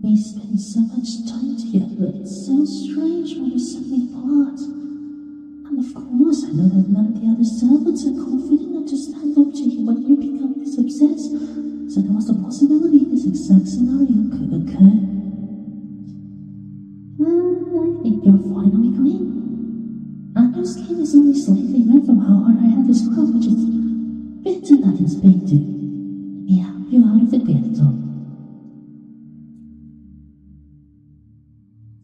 We spend so much time together, it's so strange when we're suddenly apart. And of course, I know that none of the other servants are confident enough to stand up to you when you become this obsessed, so there was the possibility this exact scenario could occur. I think you're finally clean. Your skin is only slightly red from how hard I had to scrub, which is better than it's been to. Let me help you out of the ghetto.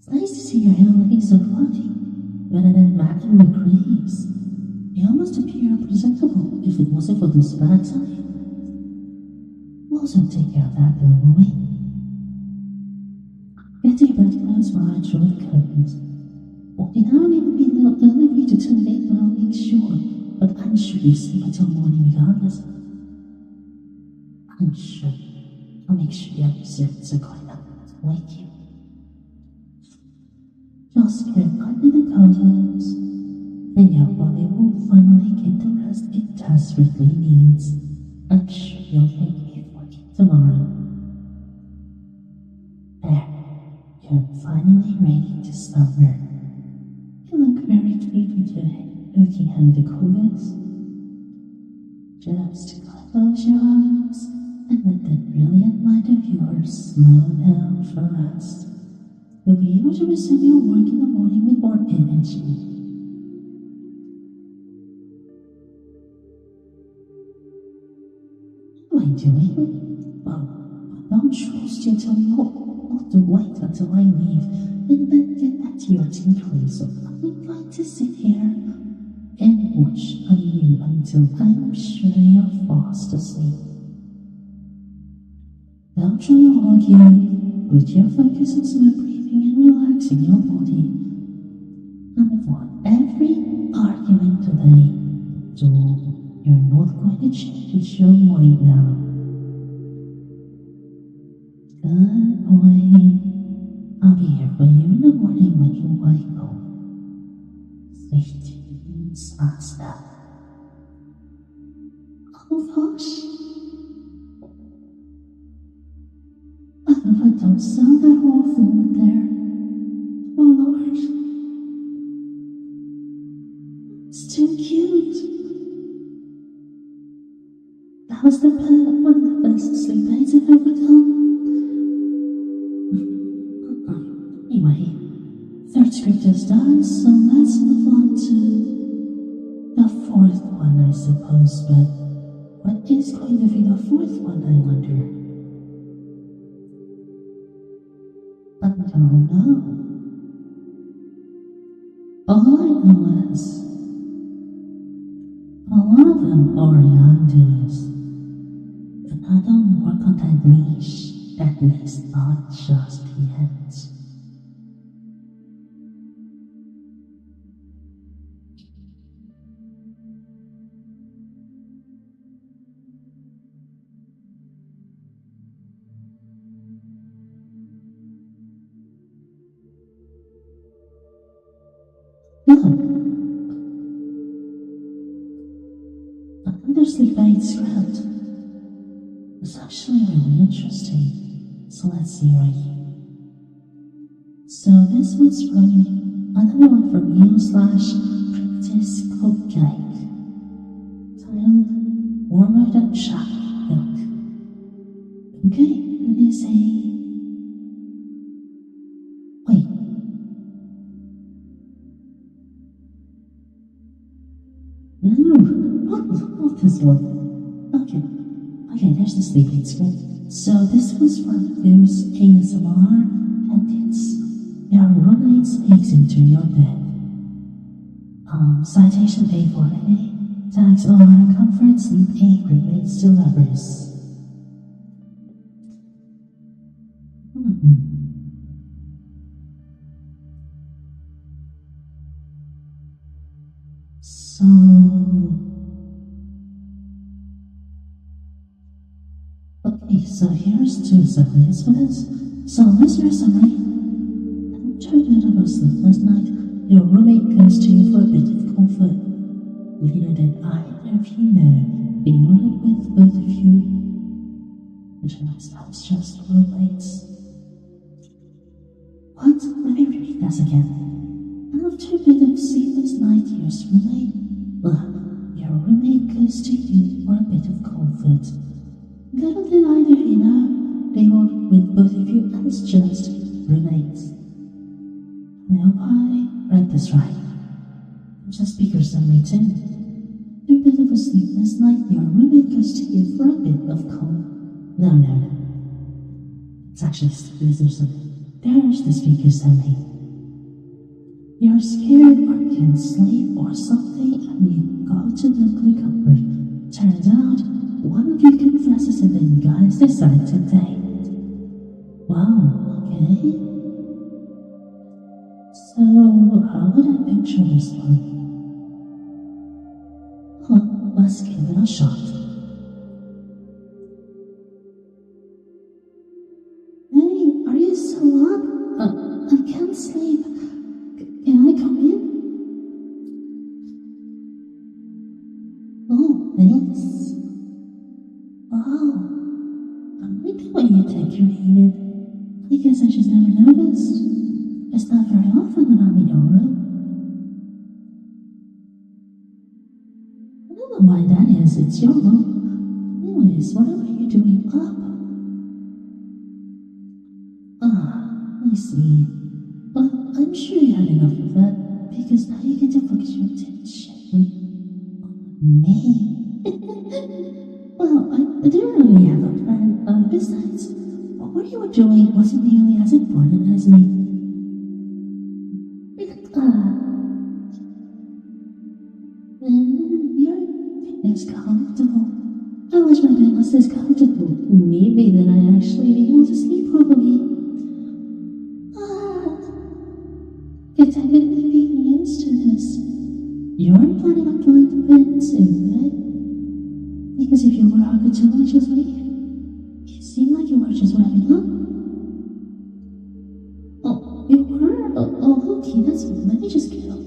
It's nice to see your hair looking so fluffy, rather than matte and with creams. You almost appear presentable if it wasn't for those bad times. We'll also take care of that though, won't we? Get to your bedclothes while I draw the curtains. Ordinarily, it would be a little early for you to turn late, but I'll make sure. But I'm sure you sleep until morning regardless. I'm sure. I'll make sure the other servants are going up to wake you. Just get under the covers. Then your body will finally get the rest it desperately needs. I'm sure you'll thank me for it tomorrow. There. You're finally ready to slumber. You look very cute with your head looking under the covers. Just close your eyes and let that brilliant light of yours slow down for us. You'll be able to resume your work in the morning with more energy. What am I doing? Well, I don't trust you to not to wait until I leave and then get back to your tinkering, so I'm going to sit here and watch on you until I'm sure you're fast asleep. Don't try to argue. Put your focus on slow breathing and relaxing your body. And avoid every argument today. So you're not going to change your mind now. Good boy. I'll be here for you in the morning when you wake up. Sweet dreams, master. Oh gosh. I hope I don't sound that awful with there. Oh Lord. It's too cute. That was one of the best sleep aids I've ever done. Anyway, third script is done, so let's move on to the fourth one, I suppose. But what is going to be the fourth one, I wonder? I don't know. All I know is a lot of them already undoes, but I don't work on that leash, at least not just yet. Another sleep aid script. It's actually really interesting. So let's see right here. So this one's from another one from you/Princess Cupcake, titled Warmer Than Chocolate Milk. Okay, it is a... Wait. No, not this one. Okay, there's the sleep aid script. So this was from those ASMR, and it's your roommate sneaks into your bed. Citation A4A, tags are comfort sleep aid roommates to lovers. So... Okay, so here's two summaries for this. So listener summary. After a bit of a sleepless night, your roommate goes to you for a bit of comfort. Later that either of you know, being rooted with both of you. It turns out it's just roommates. What? Let me repeat this again. After a bit of sleepless night, your roommate, your roommate goes to you for a bit of comfort. Little did either he know, they were with both of you as just roommates. I hope I read this right. There's a speaker summary too. After a bit of a sleepless night, your roommate goes to you for a bit of comfort. No. It's actually there's the speaker summary. You're scared or can't sleep or something and you go to look for comfort. Turns out, one of you confesses and then you guys decide to date. Wow, okay. So, how would I picture this one? Let's give it a shot. Hey, are you still up? I can't sleep. Can I come in? Oh, thanks. Wow. I like the way you decorated. I guess I just never noticed. It's not very often that I'm in your room. I don't know why that is. It's your room. Anyways, what are you doing up? I see. But I'm sure you had enough of that, because now you get to focus your attention on me. Well, I didn't really have a plan. Besides, what you were doing wasn't nearly as important as me. Your fitness comfortable. I wish my bed was this comfortable. Maybe then I'd actually be able to sleep properly. It's an inconvenience to this. You're planning on going to bed soon, right? Because if you were, I could totally just leave. It seemed like you were just wrapping up. Oh, you were? Oh, okay, that's fine. Let me just get up.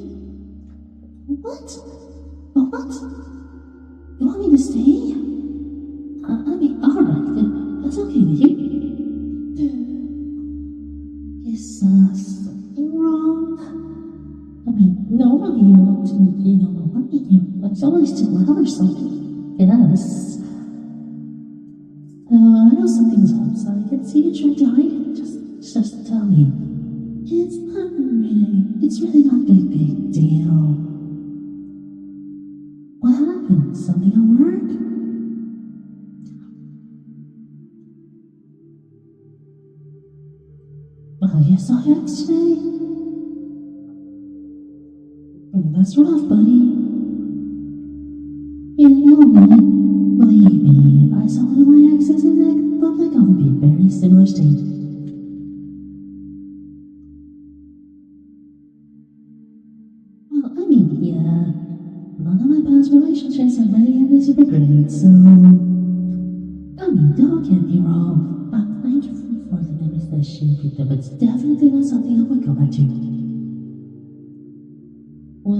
What? Oh, what? You want me to stay? I mean, alright, then. That's okay with you. Is something wrong? I mean, normally you want to, it's always too loud or something. Yes. I know something's up, so I can see you trying to hide it. Just tell me. It's really not a big deal. What happened? Something at work? Well, you saw it today. That's rough, buddy. You know what? Believe me, if I saw one of my exes in that public, I would be in a very similar state. Well, I mean, yeah. None of my past relationships have really ended super great, so... I mean, don't get me wrong. I'm thankful for the memories that shape with them, but it's definitely not something I would go back to. Well,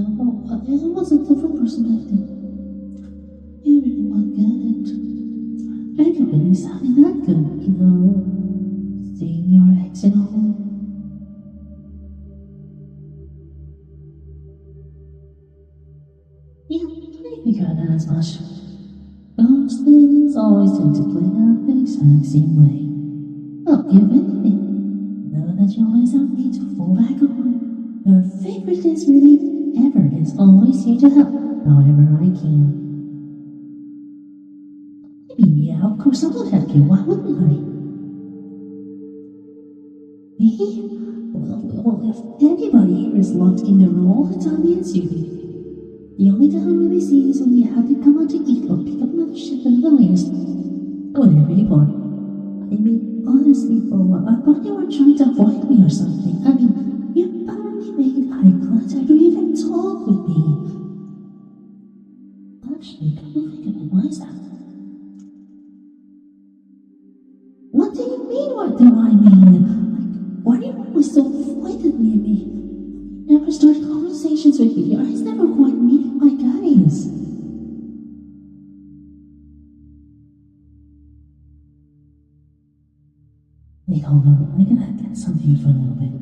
it was a different perspective. You really weren't good. I don't really sound that good, seeing your ex in a home. Yeah, I figured that as much. Those things always tend to play out the exact same way. Oh, if anything, know that you always have me to fall back on. Your favorite dance movie ever is always here to help, however I can. I mean, yeah, of course I would help you, why wouldn't I? Me? Well, if anybody here is locked in their role all the time, it's you. The only time I really see is when you have to come out to eat or pick up another ship in the latest. Whatever you want. I mean, honestly, for a while, I thought you were trying to avoid me or something. I mean, you barely made eye contact or even talk with me. Actually, come to think of it, why is that? What do you mean, what do I mean? Like, why are you always so avoided near me? Never start conversations with me. Your eyes never quite meet my gaze. Wait, hold on. I gotta get something for a little bit.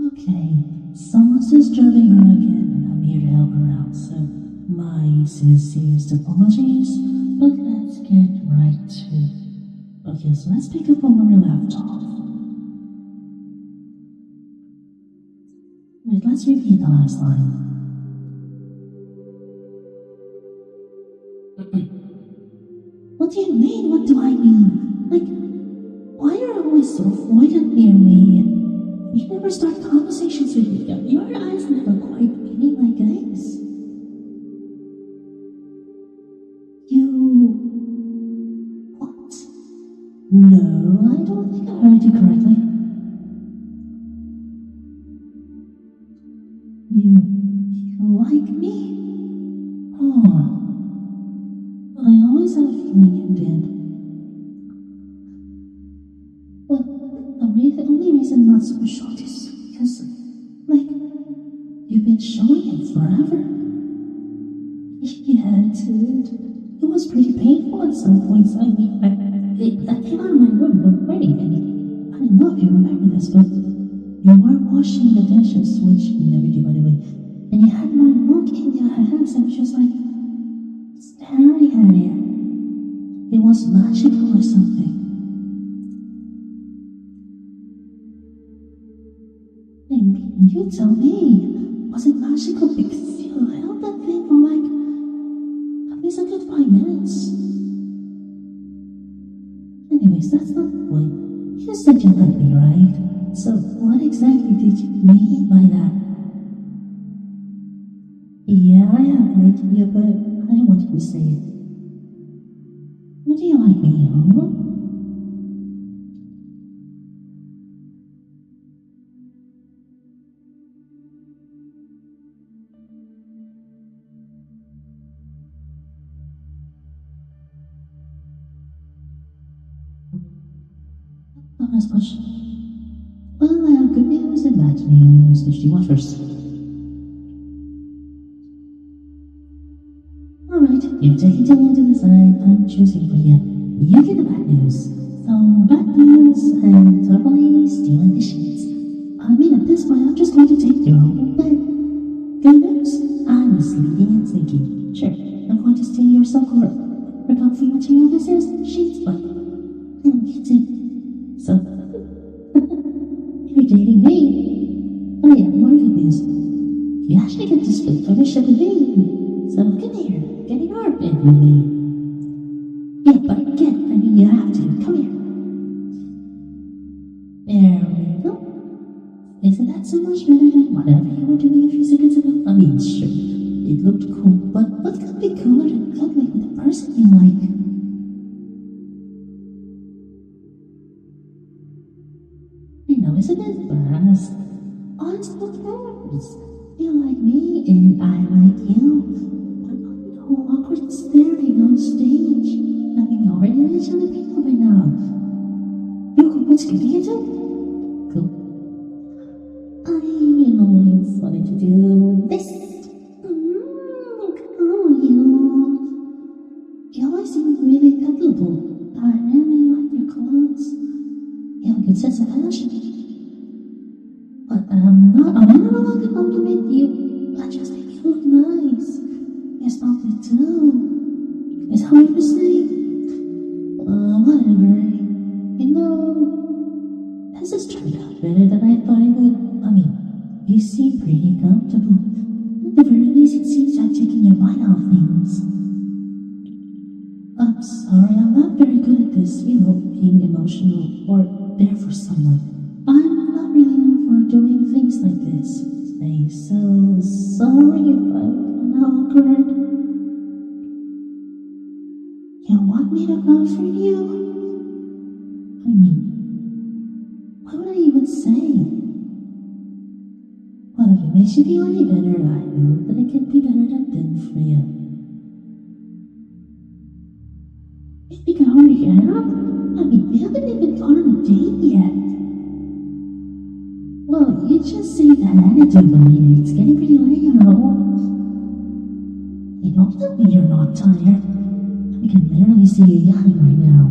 Okay, someone's disturbing her again, and I'm here to help her out, so my sincerest apologies, but let's get right to it. Okay, so let's pick up on where we left off. Wait, let's repeat the last line. What do you mean? What do I mean? Like, why are you always so avoidant near me? You never start conversations with me. Your eyes never quite meeting my gaze. What? No, I don't think I heard you correctly. You like me? Oh. I always had a feeling you did. Well, the only reason I'm not so shocked is because, like, you've been showing it forever. Yeah, dude. It was pretty painful at some points. I mean, I came out of my room already, and I don't know if you remember this, but you were washing the dishes, which you never do, by the way, and you had my mug in your hands, and I was just like, staring at it. It was magical or something. And you tell me, was it magical because you held that thing for like at least a good 5 minutes? Anyways, that's not the point. You said you liked me, right? So what exactly did you mean by that? Yeah, I have an idea, but I didn't want you to say it. What do you like me, huh? Not as much. Well, I have good news and bad news. Which do you want first? Alright, you're taking too long to decide. I'm choosing for you. You get the bad news. So, bad news, I'm totally stealing the sheets. I mean, at this point, I'm just going to take your whole bed. Good news, I'm sleeping and sneaky. Sure, I'm going to steal your so-called comfy material this is, sheets, but I don't need to. So, you're dating me. Oh yeah, more good news. You actually get to split ownership with me. So come here, get in our bed with me. Yeah, but again, I mean you have to. Come here. There we go. Isn't that so much better than whatever you were doing a few seconds ago? I mean, sure, it looked cool, but what could be cooler than cuddling with a person you like? I know, isn't it fast? Honest what cares? You like me and I like you. But no awkward staring on stage. I mean, you already know each other people by now. You cool with skipping it too? Cool. I always wanted to do this. Oh, you always seem really cuddleable. I really like your clothes. You have a good sense of fashion. But I never want to compliment you. I just think you look nice. You smell good too. Is how you say? Whatever. You know, this has turned out better than I thought it would. I mean, you seem pretty comfortable. At the very least, it seems I've taken your mind off things. I'm sorry, I'm not very good at this, being emotional or there for someone. I'm not really known for doing things like this. I'm so sorry if I'm awkward. You want me to comfort you? I mean, what would I even say? Well, if it makes you feel any better, I know that it can be better than for you. You can hurry it up. I mean, we haven't even gone on a date yet. Well, you just say that attitude, I mean, it's getting pretty late, you know. Hey, don't tell me you're not tired. I can literally see you yawning right now.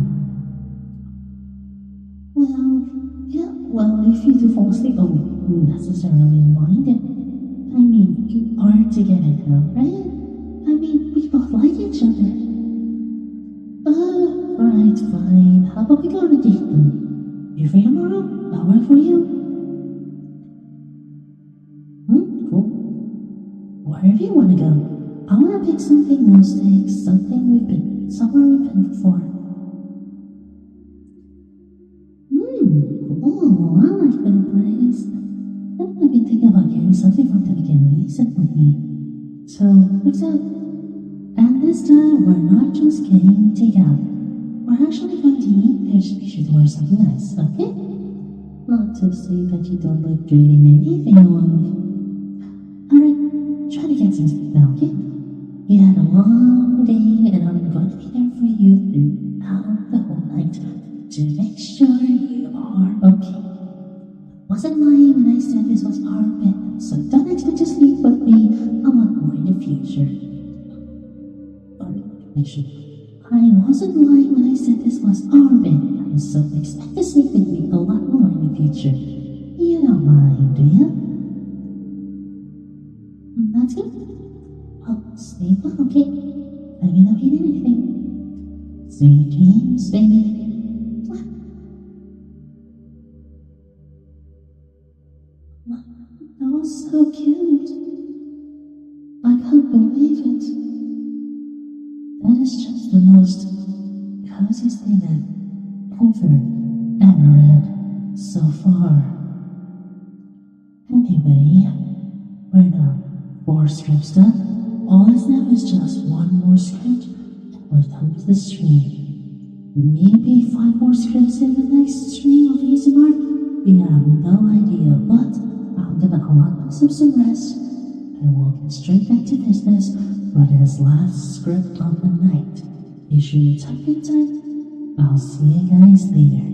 Well, yeah, well, if you do fall asleep, oh, necessarily mind it. I mean, you are together now, right? I mean, we both like each other. Right, fine. How about we go on a date then? You free tomorrow? That work for you? Cool. Wherever you wanna go. I wanna pick something rustic, somewhere we've been before. Cool. I like that place. I've been thinking about getting something from them again recently. So, looks out. And this time, we're not just getting takeout. We're actually going to eat. Be sure to wear something nice, okay? Not to say that you don't look great in anything. Alright, try to get some sleep now, okay? You had a long day, and I'm going to be there for you throughout the whole night to make sure you are okay. I wasn't lying when I said this was our bed, so don't expect to sleep with me a lot more in the future. Make sure. I wasn't lying when I said this was our bed, so expect to sleep with me a lot more in the future. You don't mind, do you? That's good. Well, sleep well, okay? Let me know if you need anything. Sweet dreams, baby. That was so cute. I can't believe it. That is just the most coziest thing I've ever read so far. Anyway, we're now 4 scripts done. All that's now is just 1 more script, and we're done with the stream. Maybe 5 more scripts in the next stream of ASMR? We have no idea, but I'm gonna collect myself some rest, and we'll get straight back to business for this last script of the night. Be sure you tuck in tight. I'll see you guys later.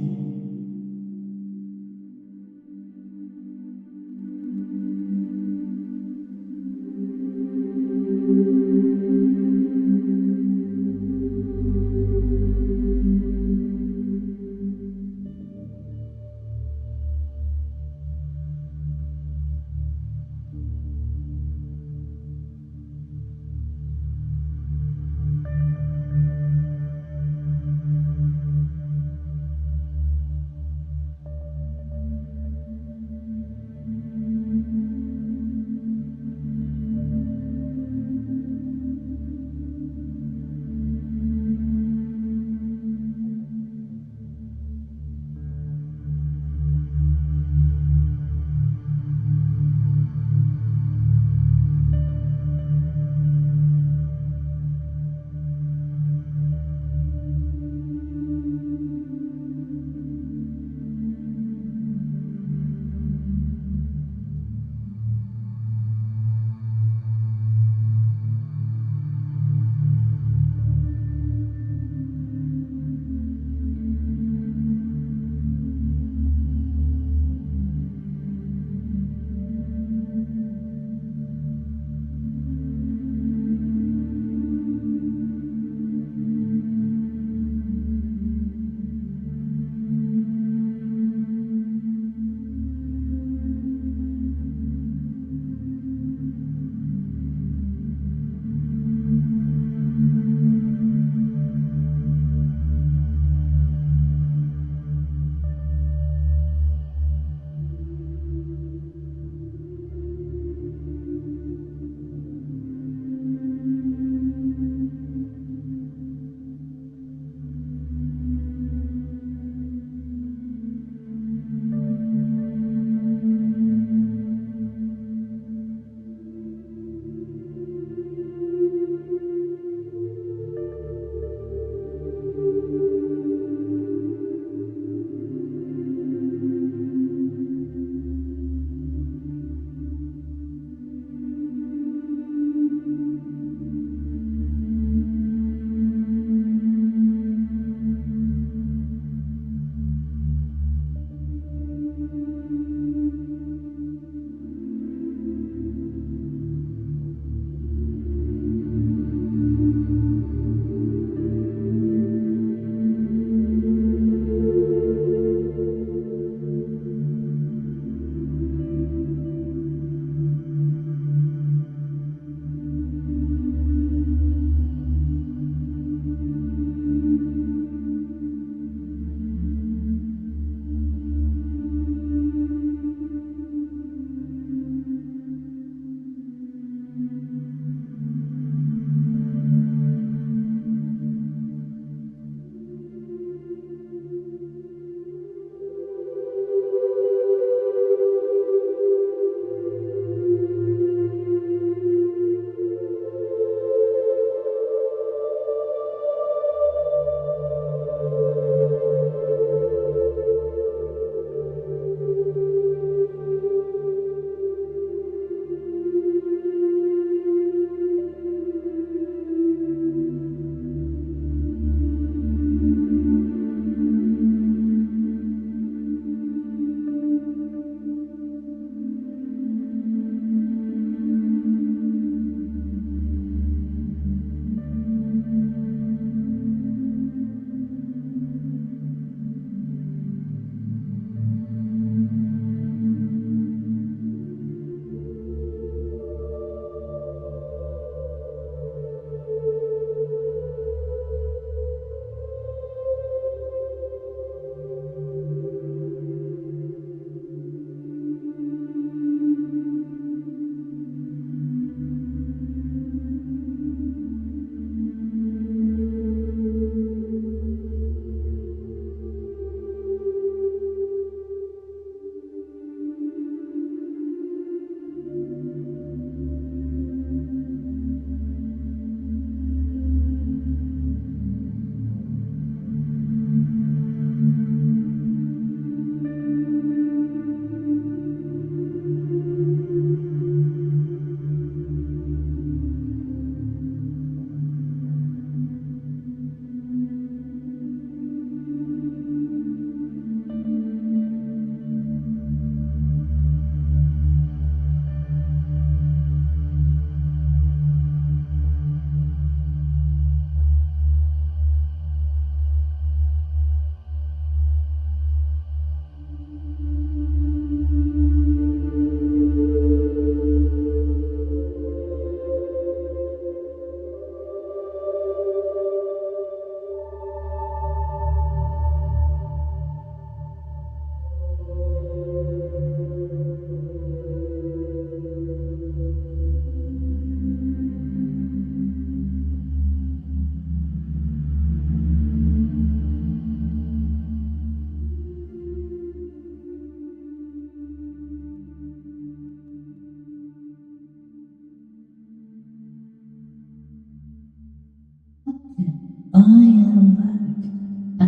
I am back.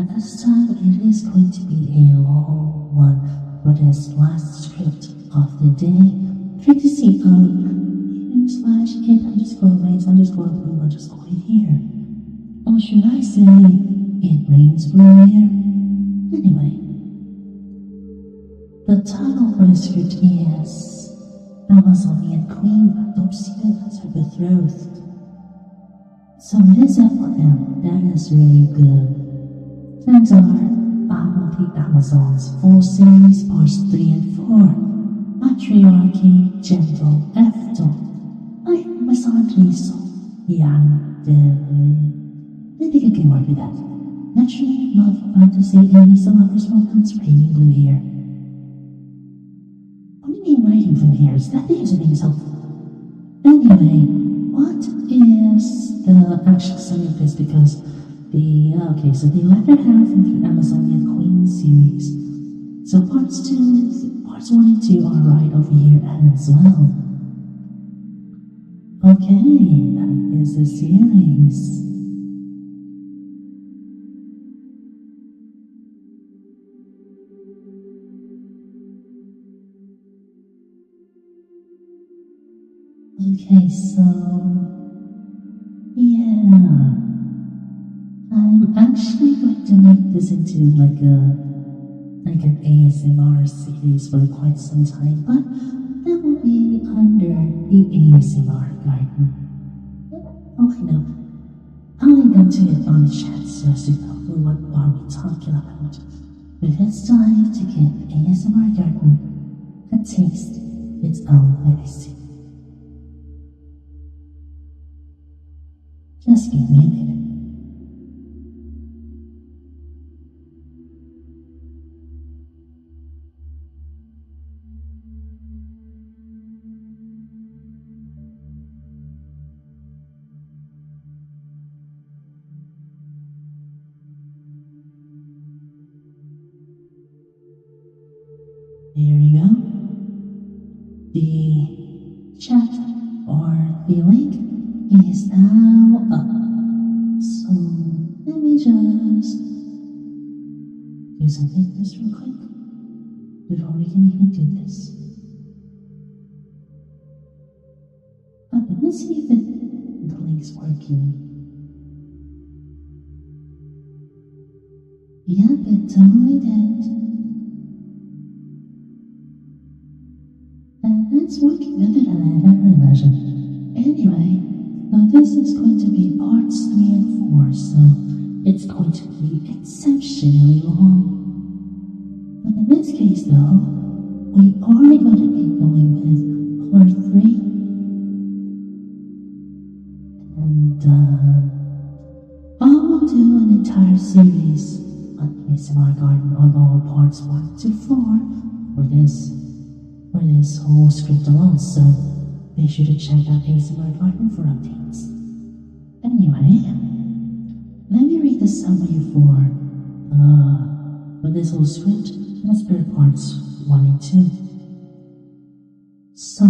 At this time, it is going to be a long one for this last script of the day. Courtesy of /it_rains_blue_here. Or should I say, it rains blue here? Anyway, the title for the script is Amazonian Queen adopted as her betrothed. So it is FYM, that is really good. And our the Amazons full series parts 3 and 4. Matriarchy, gentle, F-dom. Ay, misogyny, so yandere. I think I can work with that. Naturally, love, fantasy, and some other small plants raining blue here. What do you mean writing blue here? Is that the username is helpful? Anyway, what is the actual summary of this? Because so the latter half of the Amazonian Queen series. So parts 1 and 2 are right over here as well. Okay, that is the series. Okay, so yeah, I'm actually going to make this into like an ASMR series for quite some time, but that will be under the ASMR garden. Okay, no, I'll link them to it on the chat so you know what are we talking about. But it's time to give ASMR garden a taste of its own legacy. Just give me a minute. There we go. The chat or the link is now up. So let me just do something just real quick before we can even do this. Okay, let's see if the link's working. Yep, it totally did. It's working better than I ever imagined. Anyway, so this is going to be parts 3 and 4, so it's going to be exceptionally long. But in this case though, we are going to be going with part 3. And I will do an entire series on ASMR Garden on all parts 1 to 4 for this whole script alone, so be sure to check out ASMR Garden for updates. Anyway, let me read the summary for this whole script as per parts 1 and 2. So,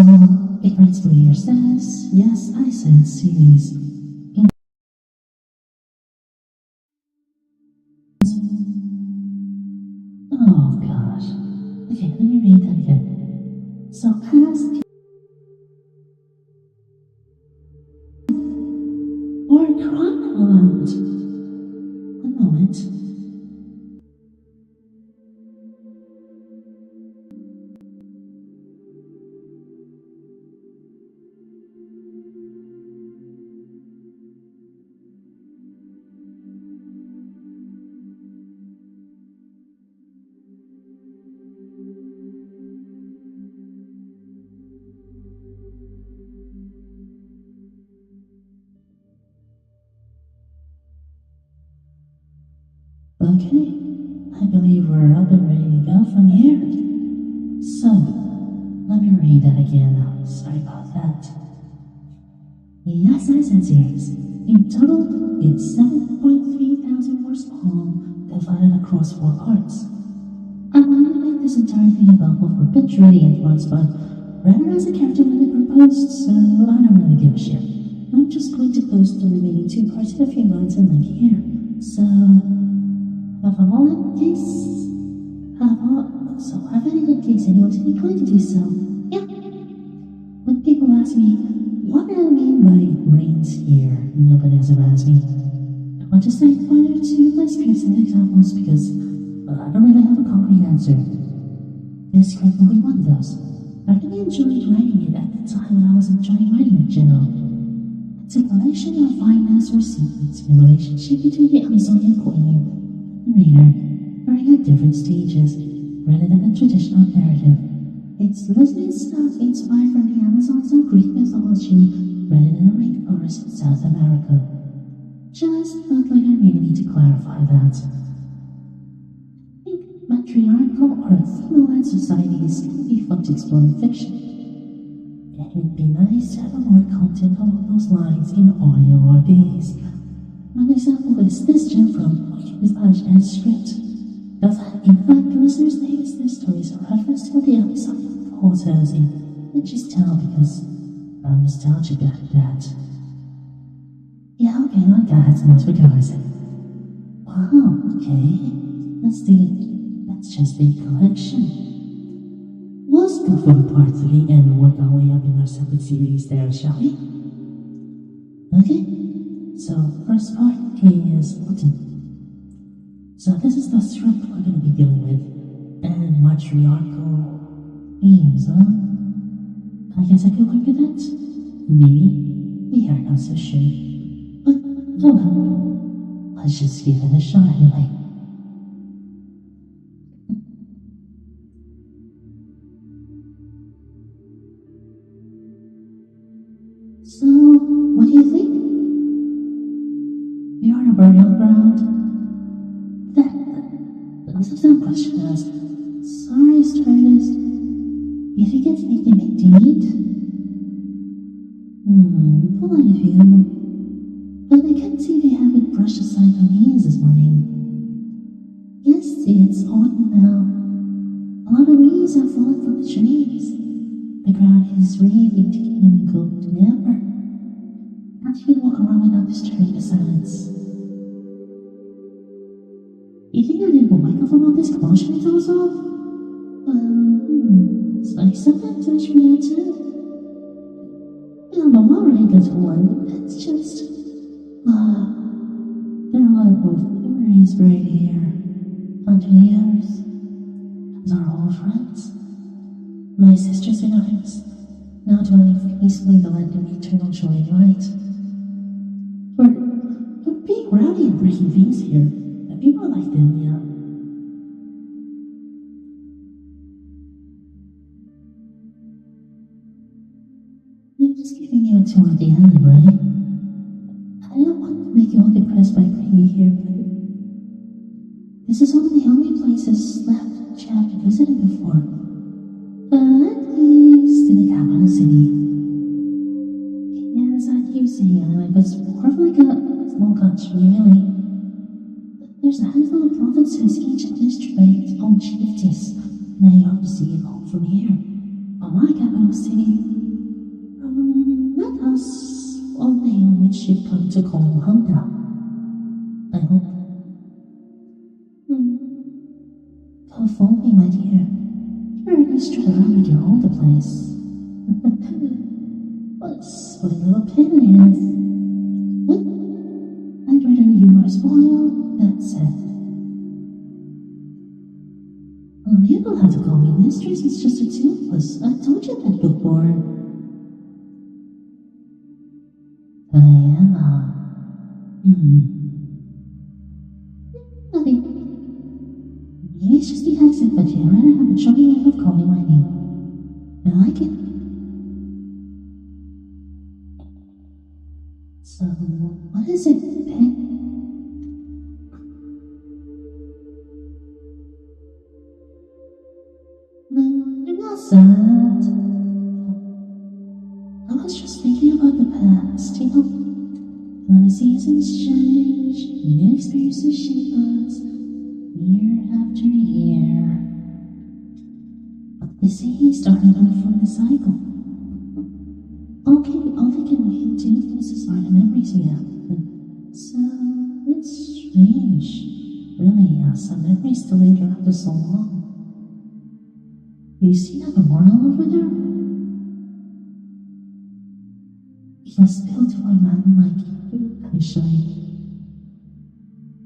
it writes for here says, yes, I said series. Oh gosh. Okay, let me read that again. So as or crying aloud. One moment. Okay, I believe we're up and ready to go from here. So, let me read that again now. Sorry about that. Yes, I said series. In total, it's 7.3 thousand words long, divided across 4 parts. I wanted to make this entire thing available for binge reading at once, but read it as a character limit proposed, so I don't really give a shit. I'm just going to post the remaining 2 parts in a few minutes and link here. So, have all in case... have it in case anyone's inclined to do so. Yeah. When people ask me, what do I mean by brains here? Nobody has ever asked me. I want to cite 1 or 2 my scripts and examples because I don't really have a concrete answer. This script will be one of those. I really enjoyed writing it at the time when I was enjoying writing in general. It's a collection of fineness or scenes in a relationship between the Amazonian queen and the reader, occurring at different stages, rather than a traditional narrative. Its loosely stuff inspired from the Amazons of Greek mythology, rather than a rainforest in South America. Just felt like I really need to clarify that. I think matriarchal or female-led societies can be fun to explore in fiction. It would be nice to have more content along those lines in audio or days. An example is this gem from ASMRScript. In fact, the listeners may use their stories in reference to what the Amazon holds housing, and just tell because I'm nostalgic at that. Yeah, okay, I got it, most regards. Wow, okay. That's just the collection. Let's go for part 3 and work our way up in our separate series there, shall we? Okay, so first part is autumn. So this is the script we're going to be dealing with, and matriarchal themes, huh? I guess I could work with that? Maybe. We are not so sure. But, oh well. Let's just give it a shot anyway. So, what do you think? We are on a burial ground. That's a dumb question to ask. Sorry, stardust. You think it's nickname indeed? Polite of you. But I can't see they haven't brushed aside the leaves this morning. Yes, it's autumn now. A lot of leaves have fallen from the trees. The ground is raving to King Goat Never. Can't you walk around without disturbing the silence? You think I didn't wake up from all this commotion until it's off? So I sometimes wish for that too. I'm alright, little one. It's just... there are a lot of memories buried here, under the earth, as our old friends. My sisters and I, now dwelling peacefully in the land of eternal joy and light. We're being rowdy and breaking things here. People like them, yeah. I'm just giving you a tour of the island, right? I don't want to make you all depressed by bringing you here, but this is one of the only places left which I haven't visited before. At least in the capital city. Yes, I keep saying island, but it's more of like a small country, really. There's a handful of provinces, each administered by its own chieftains. They obviously evolved from here. From my capital city. That house of name which you've come to call hometown. I hope. Don't phone me, my dear. You're at least strut around your older place. What a sweet little pin it is. What? I'd rather you were spoiled. That's it. Oh, you don't have to call me mistress, it's just a toothless. I told you that before. Diana. Nothing. Maybe it's just the accent, but you already have a charming way of calling my name. I like it. So, what is it, Ben? Sad. I was just thinking about the past, you know. When the seasons change, new experiences shape us, year after year. But the seas started off from the cycle. Okay, all they can wait to influence us are the memories we have. So it's strange. Really, some memories delayed after so long. Do you see that memorial over there? It was built for a man like you, actually.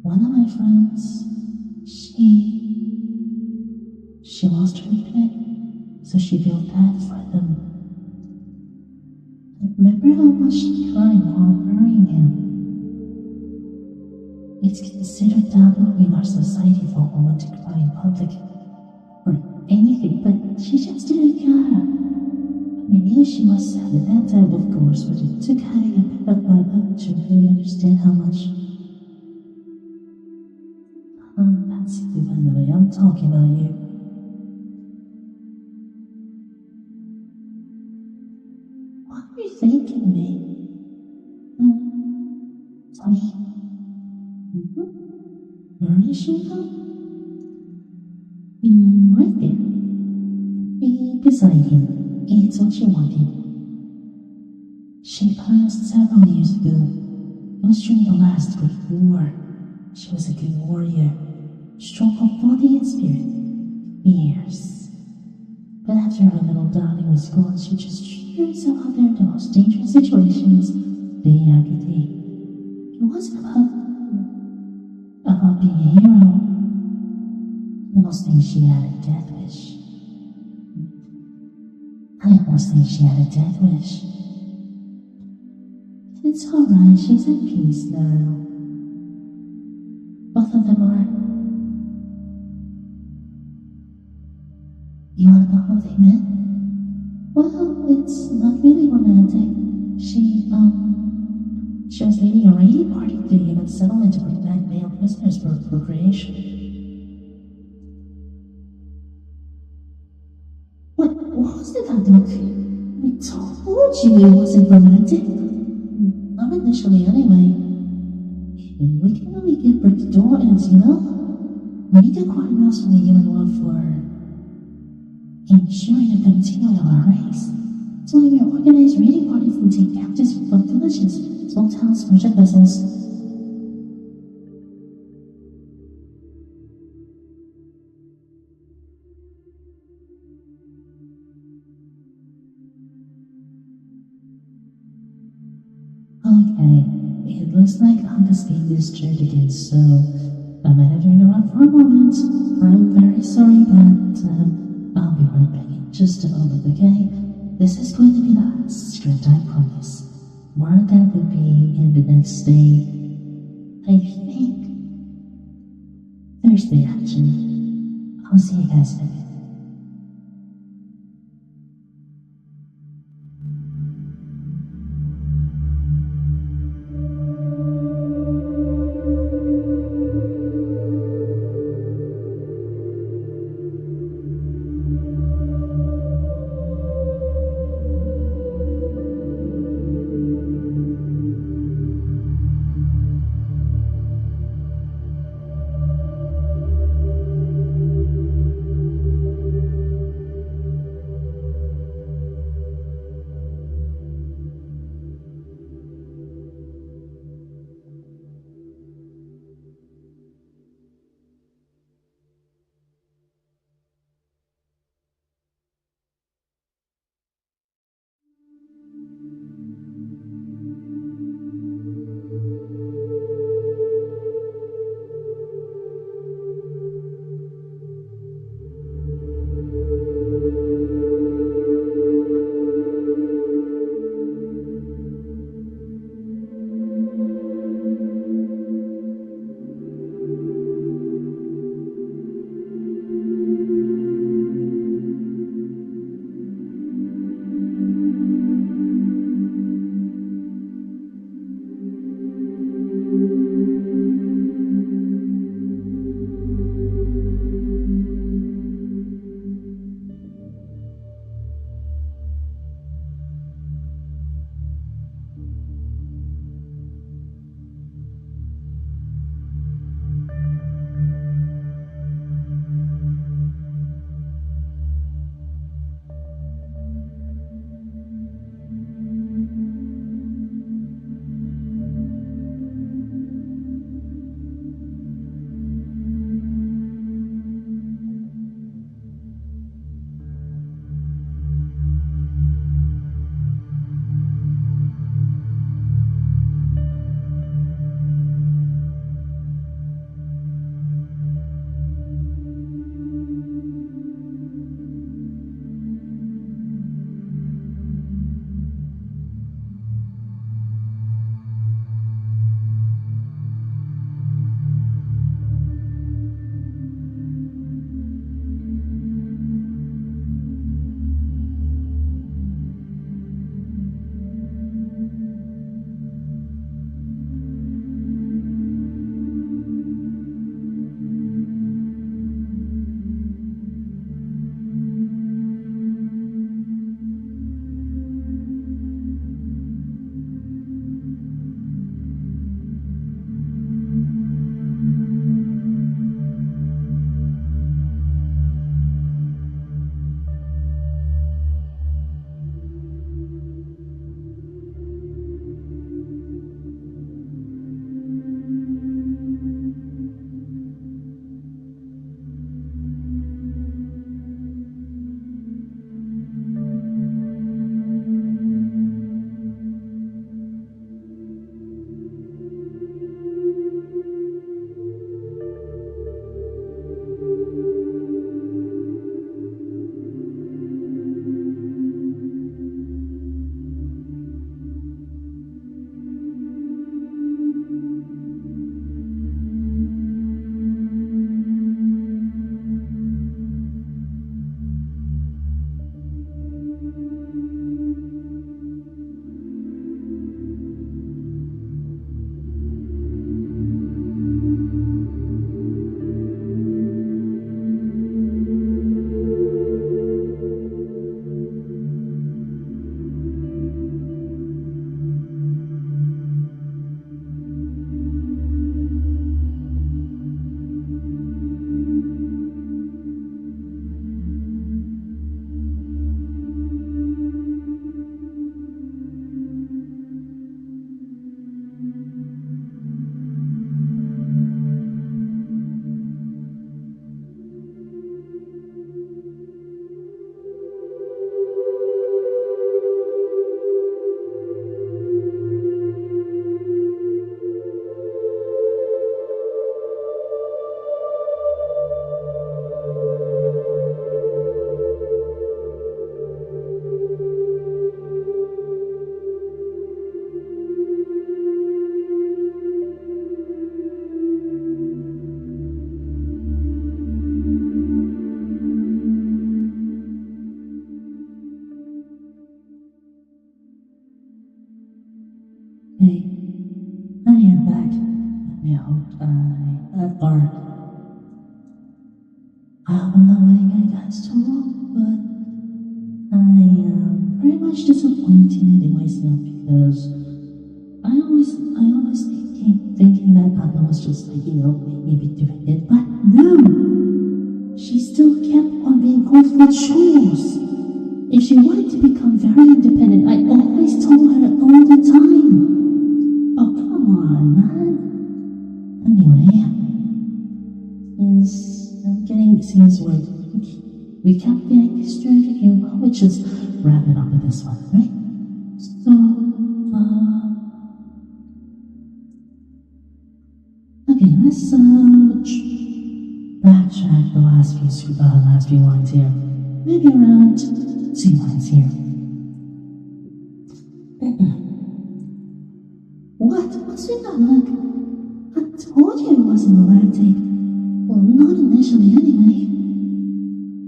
One of my friends, she lost her pet, so she built that for them. I remember how much she cried while burying him. It's considered taboo in our society for a woman to cry in public or anything, but she just didn't care. I knew she was sad at that time, of course, but it took having a pet of my own to really understand how much. That's you, by the way, I'm talking about you. What are you thinking, me? Tommy? Where is she now? Right there. Be beside him. It's what she wanted. She passed several years ago. It was during the last Great War. She was a good warrior, strong of body and spirit, fierce. But after her little darling was gone, she just threw herself out there in the most dangerous situations, day after day. It wasn't about being a hero. I almost think she had a death wish. It's alright, she's at peace now. Both of them are. You wanna know how they met? Well, it's not really romantic. She was leading a raiding party to a human settlement to bring back male prisoners for procreation. What was it that look? I told you it wasn't romantic. Not initially, anyway. We can only get where the door ends, you know? We need to acquire mouse from the human world for ensuring the continuing of our race. So we organize raiding parties and take captives from villages, small towns, merchant vessels. Okay, it looks like I'm escaping this church again, so I might have turned around for a moment. I'm very sorry, but I'll be right back in just a moment, okay? This is going to be the last script, I promise. More of that will be in the next day. I think Thursday, actually. I'll see you guys in a bit. Hey, I am back. I hope I hope I'm not letting you guys talk, but I am very much disappointed in myself because I always thinking that Anna was just like, maybe doing it, but no! She still kept on being called for chores. If she wanted to become very independent, I always told her all the time. Oh, come on, man. Anyway, I'm getting things where we kept getting distracted here, but we'll just wrap it up with this one, right? So, okay, let's backtrack the last few lines here. Maybe around 2 lines here. What's with that look? I told you it wasn't lactic. Well, not initially anyway.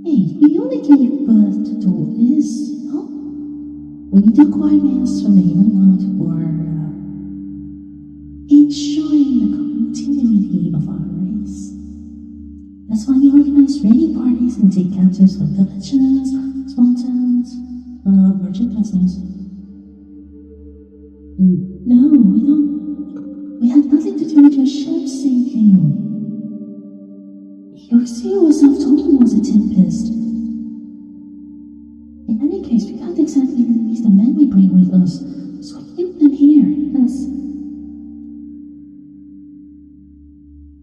Hey, we only gave birth to this, no? We need to acquire males from the human world for ensuring the continuity of our race. That's why we organize raiding parties and take captives from villages, small towns, virgin vessels. No, we don't. We had nothing to do with your ship sinking. Your CEO self-told was a tempest. In any case, we can't exactly release the men we bring with us, so keep them here. Yes.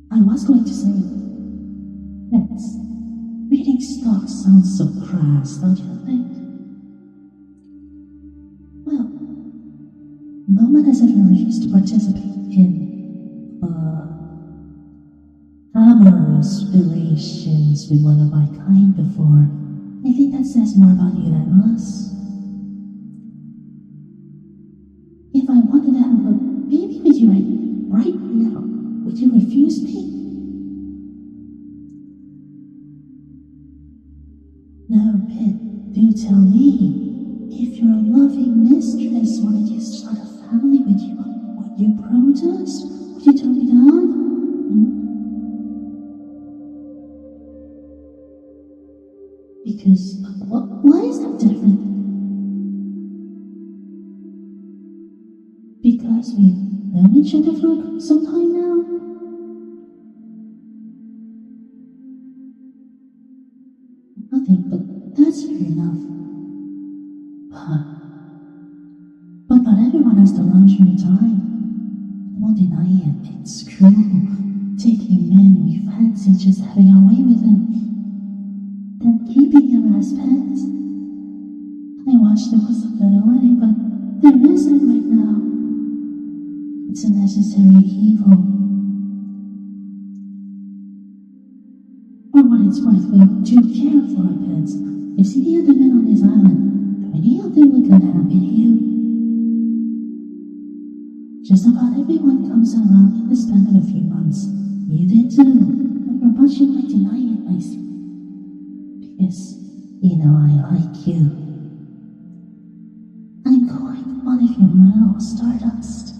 I was going to say, yes, reading stock sounds so crass, don't you think? Well, no one has ever refused to participate in amorous relations with one of my kind before. I think that says more about you than us. If I wanted to have a baby with you right now, would you refuse me? No, Pit, do tell me. If your loving mistress wanted you to start a family with you, would you protest? Would you turn me down? Because, why is that different? Because we've known each other for some time now? Nothing, but that's fair enough. But not everyone has the luxury of time. I won't deny it, it's cruel. Taking men we fancy, just having our way with them. Then keeping him as pets. I wish there was a better way, but there isn't right now. It's a necessary evil. For what it's worth, we do care for our pets. If any other men on this island, do any of them look unhappy to you? Just about everyone comes around in the span of a few months. You did too, but for much you might deny it, I see. Because, I like you. I'm quite fond of your metal stardust.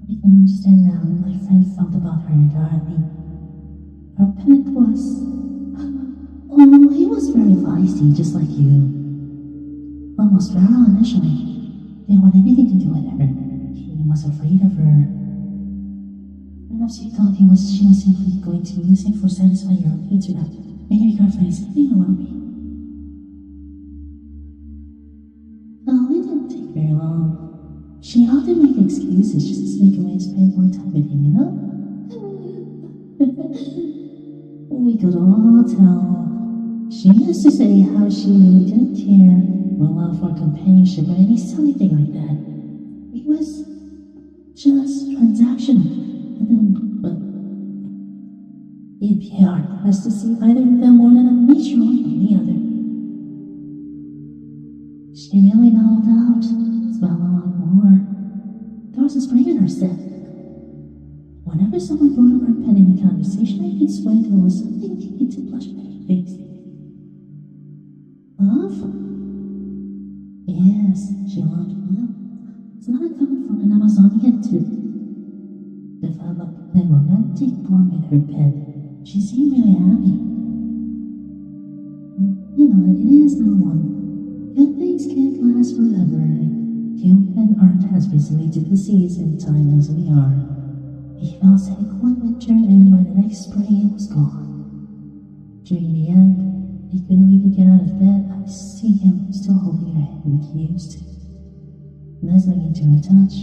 I can understand now what my friend felt about her, darling. Her pet was... Oh, he was very feisty, just like you. Almost feral initially. Didn't want anything to do with her. He was afraid of her. Perhaps you thought she was simply going to use him for satisfying your own needs without any regard for his feeling or well-being. Oh, it didn't take very long. She often make excuses just to sneak away and spend more time with him, We could all tell. She used to say how she really didn't care or allow for companionship or any silly thing like that. It was just transactional. But it'd be hard for us to see either of them more than a nature one on the other. She really mellowed out, smelled a lot more. There was a spring in her step. Whenever someone brought up her pet in a conversation, I could swear there was something needed to blush by her face. Love? Yes, she loved well. It's not uncommon for an Amazonian to develop a romantic bond with her pet. She seemed really happy. You know, it is no one. Good things can't last forever. Human art has recently to the seas in time as we are. He fell sick one winter and by the next spring it was gone. During the end, he couldn't even get out of bed. I see him still holding her hand like he used to, nuzzling into her touch,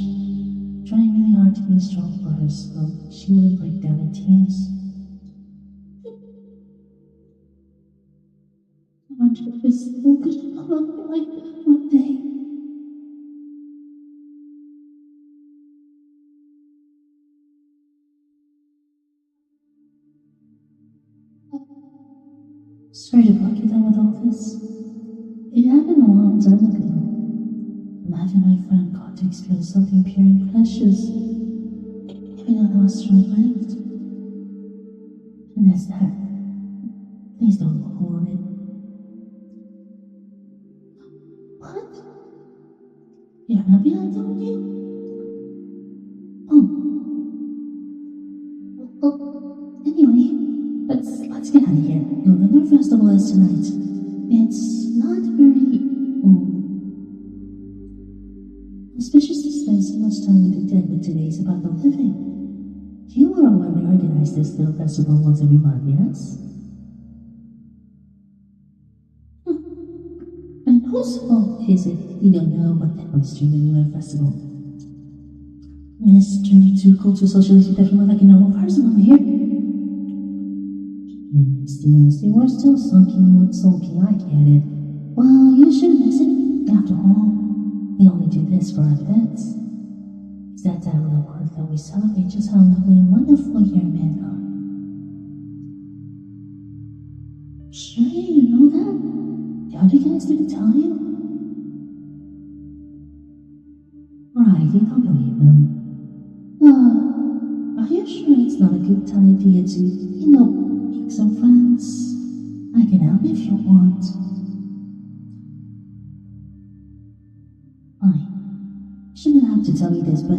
trying really hard to be strong for her so she wouldn't break down in tears. I wonder if it's still gonna look like that one day. Sorry to bug you though with all this. It happened a long time ago. I'm having my friend got to experience something pure and precious, even though that was short-lived. And that's that. Please don't go on it. What? You're happy I told you? Oh. Well, anyway, let's get out of here. The lunar festival is tonight. It's not very auspicious to spend so much time with the dead, but today's about the living. You are aware we organize this little festival once every month, yes? And whose fault is it you don't know what happens during the lunar festival? Mr. Too Culture Socialist, you definitely like a normal person over here. Yes, you were still sulky, I get it. Well, you shouldn't miss it. After all, we only do this for our pets. It's that time of the month that we celebrate just how lovely and wonderful your men are. Sure you know that? The other guys didn't tell you? Right, you don't believe them. Are you sure it's not a good idea to, make some friends? I can help if you want. Fine. Shouldn't have to tell you this, but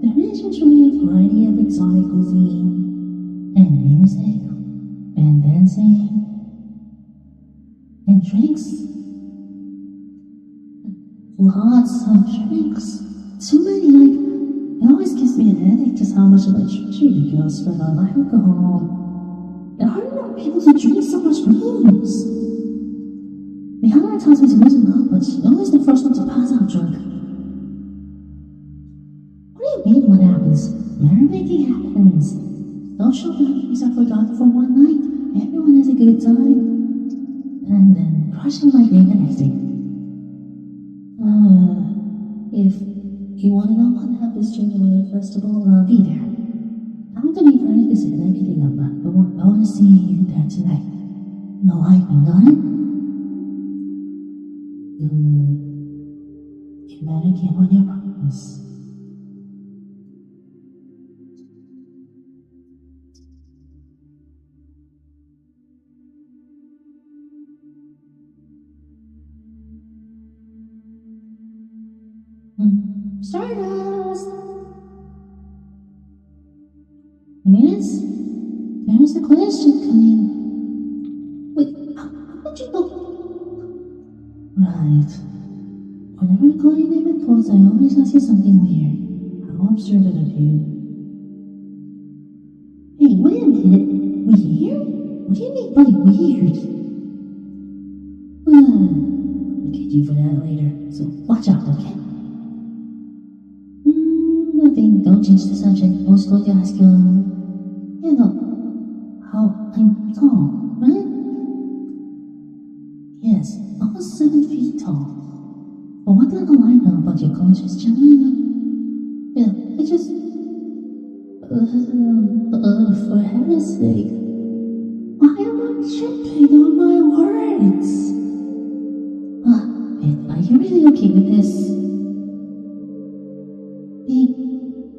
there is usually a variety of exotic cuisine, and music, and dancing, and drinks. Lots of drinks. Too many, it always gives me a headache just how much of a treasure the girls spend on alcohol. There are not people to drink so much booze. Rihanna tells me to loosen up, but she's always the first one to pass out drunk. What do you mean what happens? Merrymaking happens. Social boundaries are forgotten for one night. Everyone has a good time. And then crushing my day the next day. If you want to know what happens during the Lunar Festival, I'll be there. I'm gonna be very busy and everything up, but I want to see you there tonight. No lightning, got it? Good. You better keep on your promise. Stardust! Yes? There's a question coming. Wait, how did you know? Right. Whenever I call you name and pose, I always ask you something weird. How observant of you. Hey, wait a minute. Weird? What do you mean by weird? I'll get you for that later, so watch out, okay? Nothing, don't change the subject. I was going to ask how I'm tall, right? Yes, almost 7 feet tall. But what little I know about your culture's China? Yeah, I just... for heaven's sake. Why am I tripping on my words? Wait, are you really okay with this?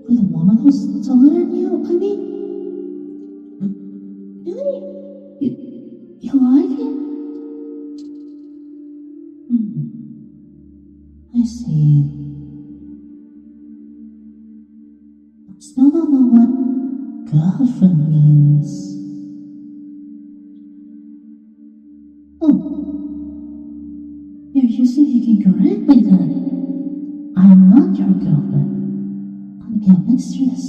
With a woman who's taller than you? I mean, really? You like it? I see. I still don't know what girlfriend means. Oh, you're using it incorrectly then. I am not your girlfriend. I'm your mistress.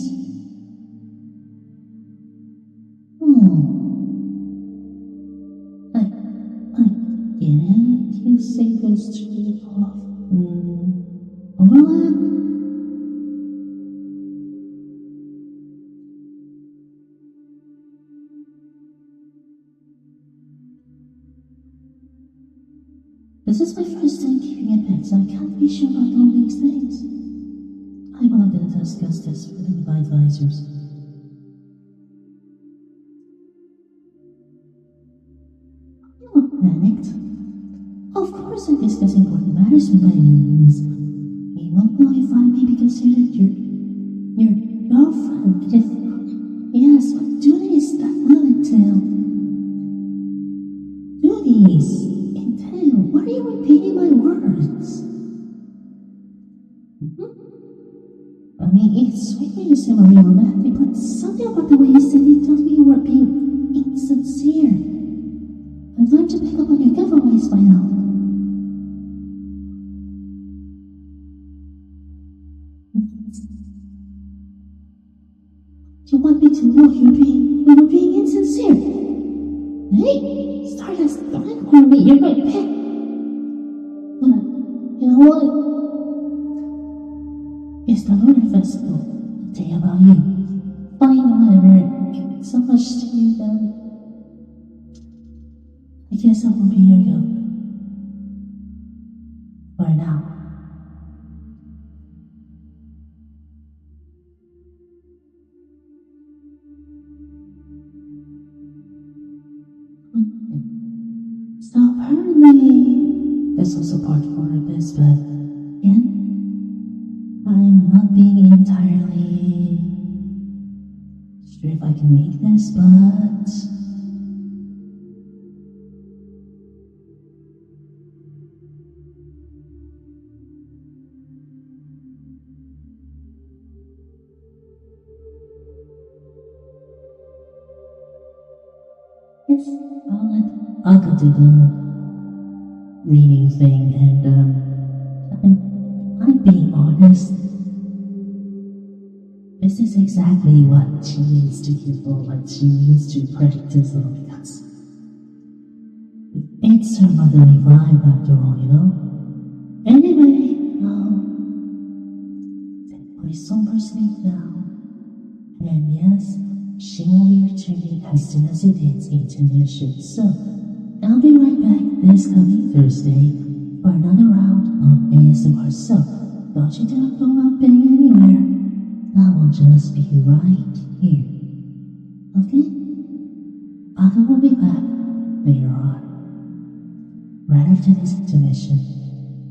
I get it. You say those two overlap? This is my first time keeping a pet, so I can't be sure about all these things. I wanted to discuss this with my advisors. You look panicked. Of course I discuss important matters with my enemies. You won't know if I may be considered your girlfriend. Yes, what duties that will entail? Duties entail? Why are you repeating my words? I mean, it's sweet when you say we're being romantic, but something about the way you said it tells me you were being insincere. I've learned to pick up on your giveaways by now. You want me to know you were being insincere? Hey, Stardust, don't call me, you're my pet. But, you know what? It's the Lunar Festival, a day about you. Fine, whatever, it means so much to you then. I guess I will be your girlfriend. For now. So apparently, there's also part 4 of this, but again, I'm not being entirely sure if I can make this, but yes, I'll go do the reading thing, and I'm being honest. This is exactly what she needs to hear for, what she needs to practice on, because it's her motherly vibe after all, you know? Anyway, take my somber sleep now. And yes, she will be returning as soon as it hits intermission, so I'll be right back this coming Thursday for another round of ASMR, so don't you dare go out being anywhere. I will just be right here. Okay? Aga will be back later on. Right after this intermission.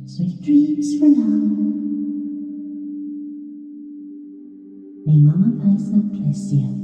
Sweet dreams for now. May Mama Kaiza bless you.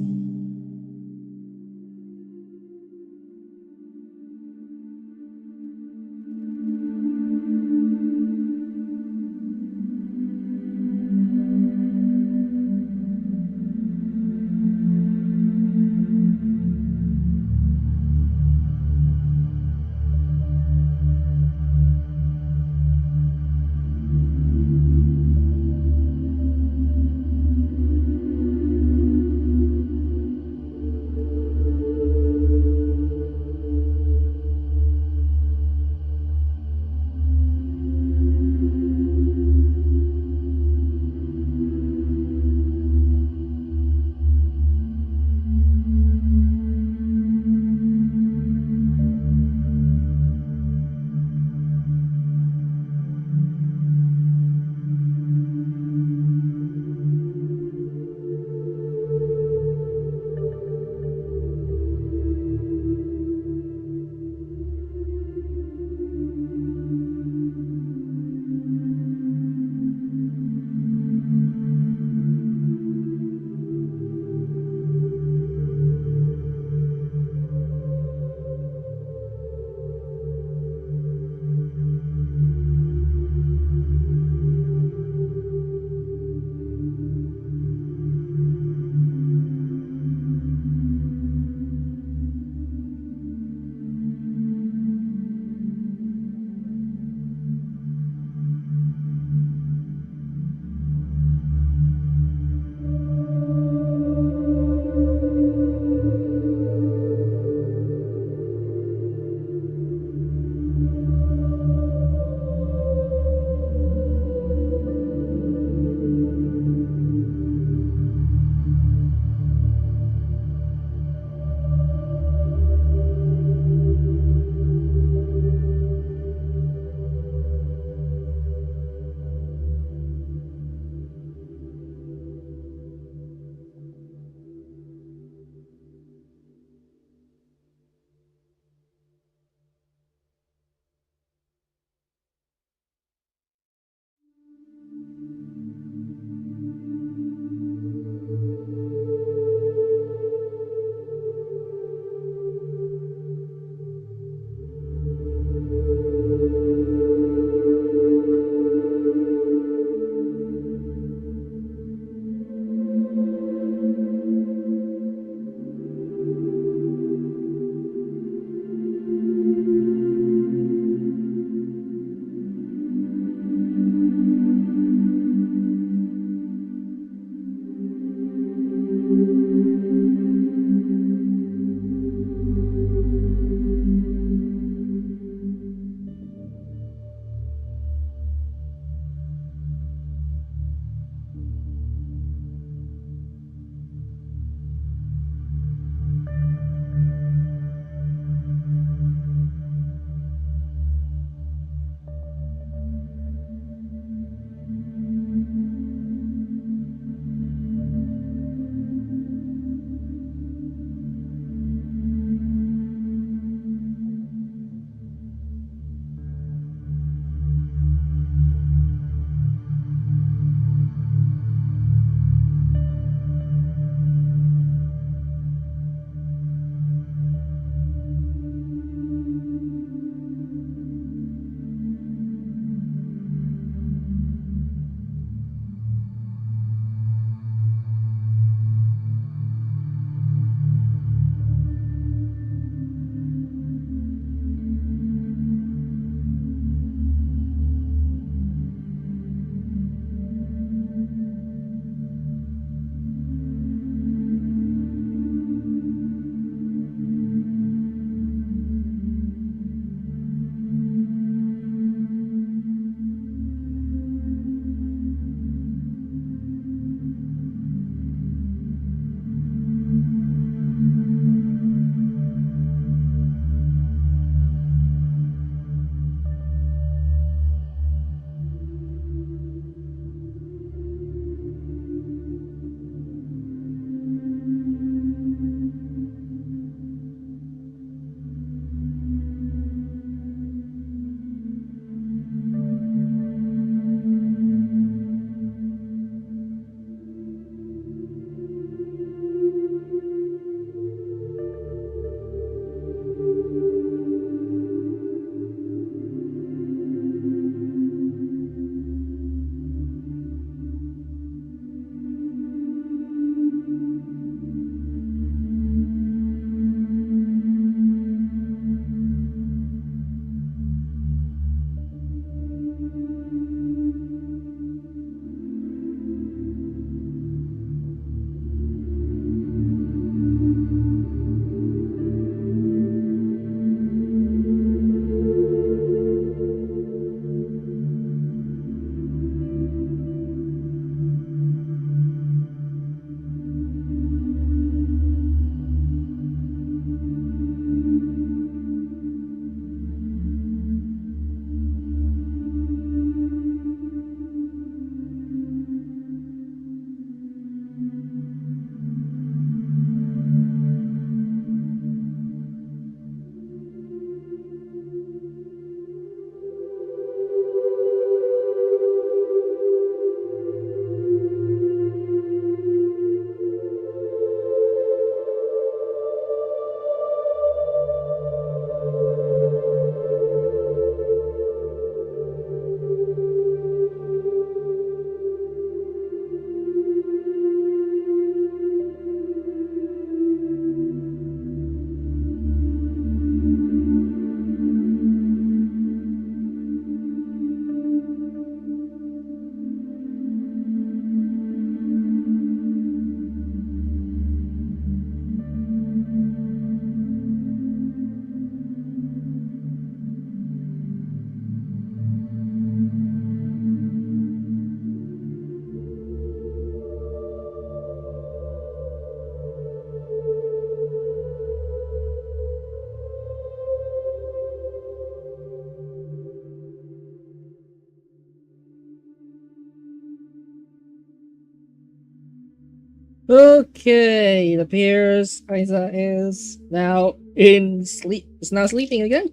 Okay, it appears Kaiza is now in sleep. Is now sleeping again.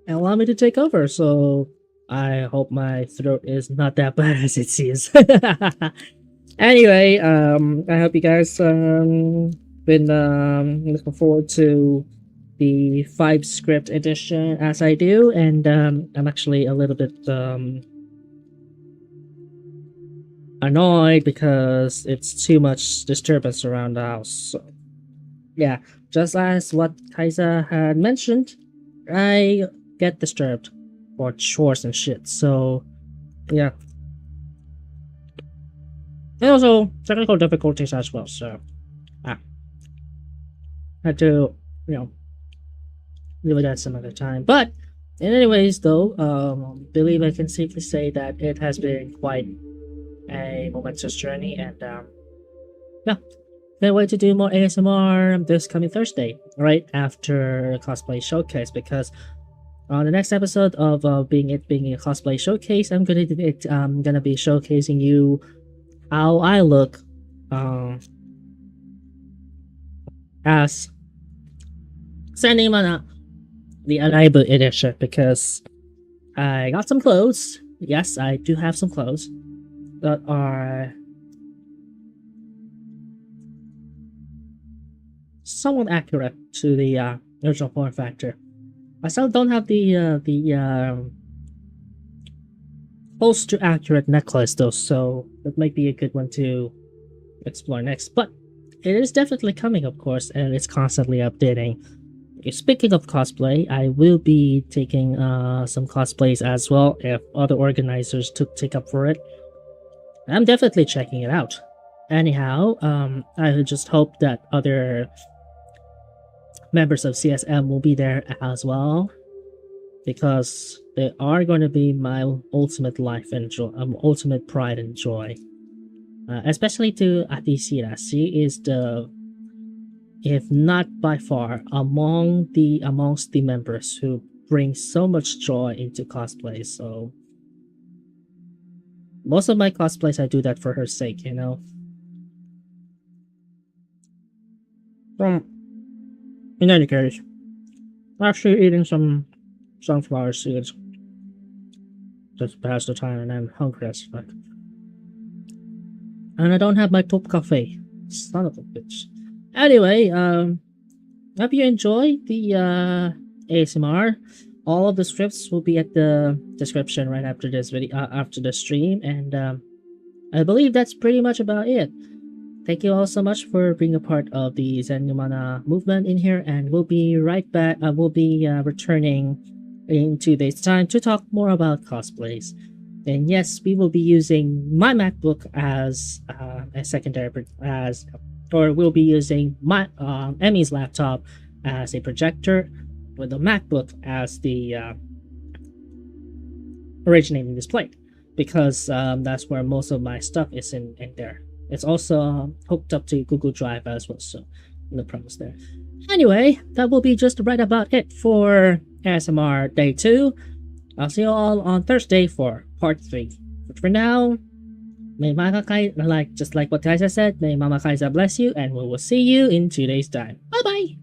And allow me to take over. So I hope my throat is not that bad as it seems. Anyway, I hope you guys been looking forward to the 5 script edition as I do, and I'm actually a little bit annoyed because it's too much disturbance around the house. So, yeah, just as what Kaiza had mentioned, I get disturbed for chores and shit. So, yeah. And also technical difficulties as well. So, had to, really that some other time. But, in anyways, though, believe I can safely say that it has been quite a momentous journey, and yeah, can't wait to do more ASMR this coming Thursday, right after cosplay showcase. Because on the next episode of being a cosplay showcase, I'm gonna be showcasing you how I look as千里真那, the Unable edition, because I got some clothes. Yes, I do have some clothes that are somewhat accurate to the original form factor. I still don't have the close to accurate necklace though, so that might be a good one to explore next. But it is definitely coming, of course, and it's constantly updating. Speaking of cosplay, I will be taking some cosplays as well if other organizers take up for it. I'm definitely checking it out. Anyhow, I just hope that other members of CSM will be there as well, because they are going to be my ultimate life and joy, ultimate pride and joy. Especially to Atisira. She is the, if not by far, amongst the members who bring so much joy into cosplay. So most of my cosplays, I do that for her sake, In any case, I'm actually eating some sunflower seeds just to pass the time, and I'm hungry as fuck. And I don't have my top cafe. Son of a bitch. Anyway, hope you enjoy the ASMR. All of the scripts will be at the description right after this video, after the stream, and I believe that's pretty much about it. Thank you all so much for being a part of the Zen Yumana movement in here, and we'll be right back. We'll be returning in 2 days' time to talk more about cosplays. And yes, we will be using my MacBook as a secondary, or we'll be using my Emmy's laptop as a projector, with the MacBook as the originating display, because that's where most of my stuff is in there. It's also hooked up to Google Drive as well, so no problems there. Anyway, that will be just right about it for ASMR Day 2. I'll see you all on Thursday for Part 3. But for now, may Mama Kaiza, just like what Kaiza said, may Mama Kaiza bless you, and we will see you in 2 days' time. Bye-bye!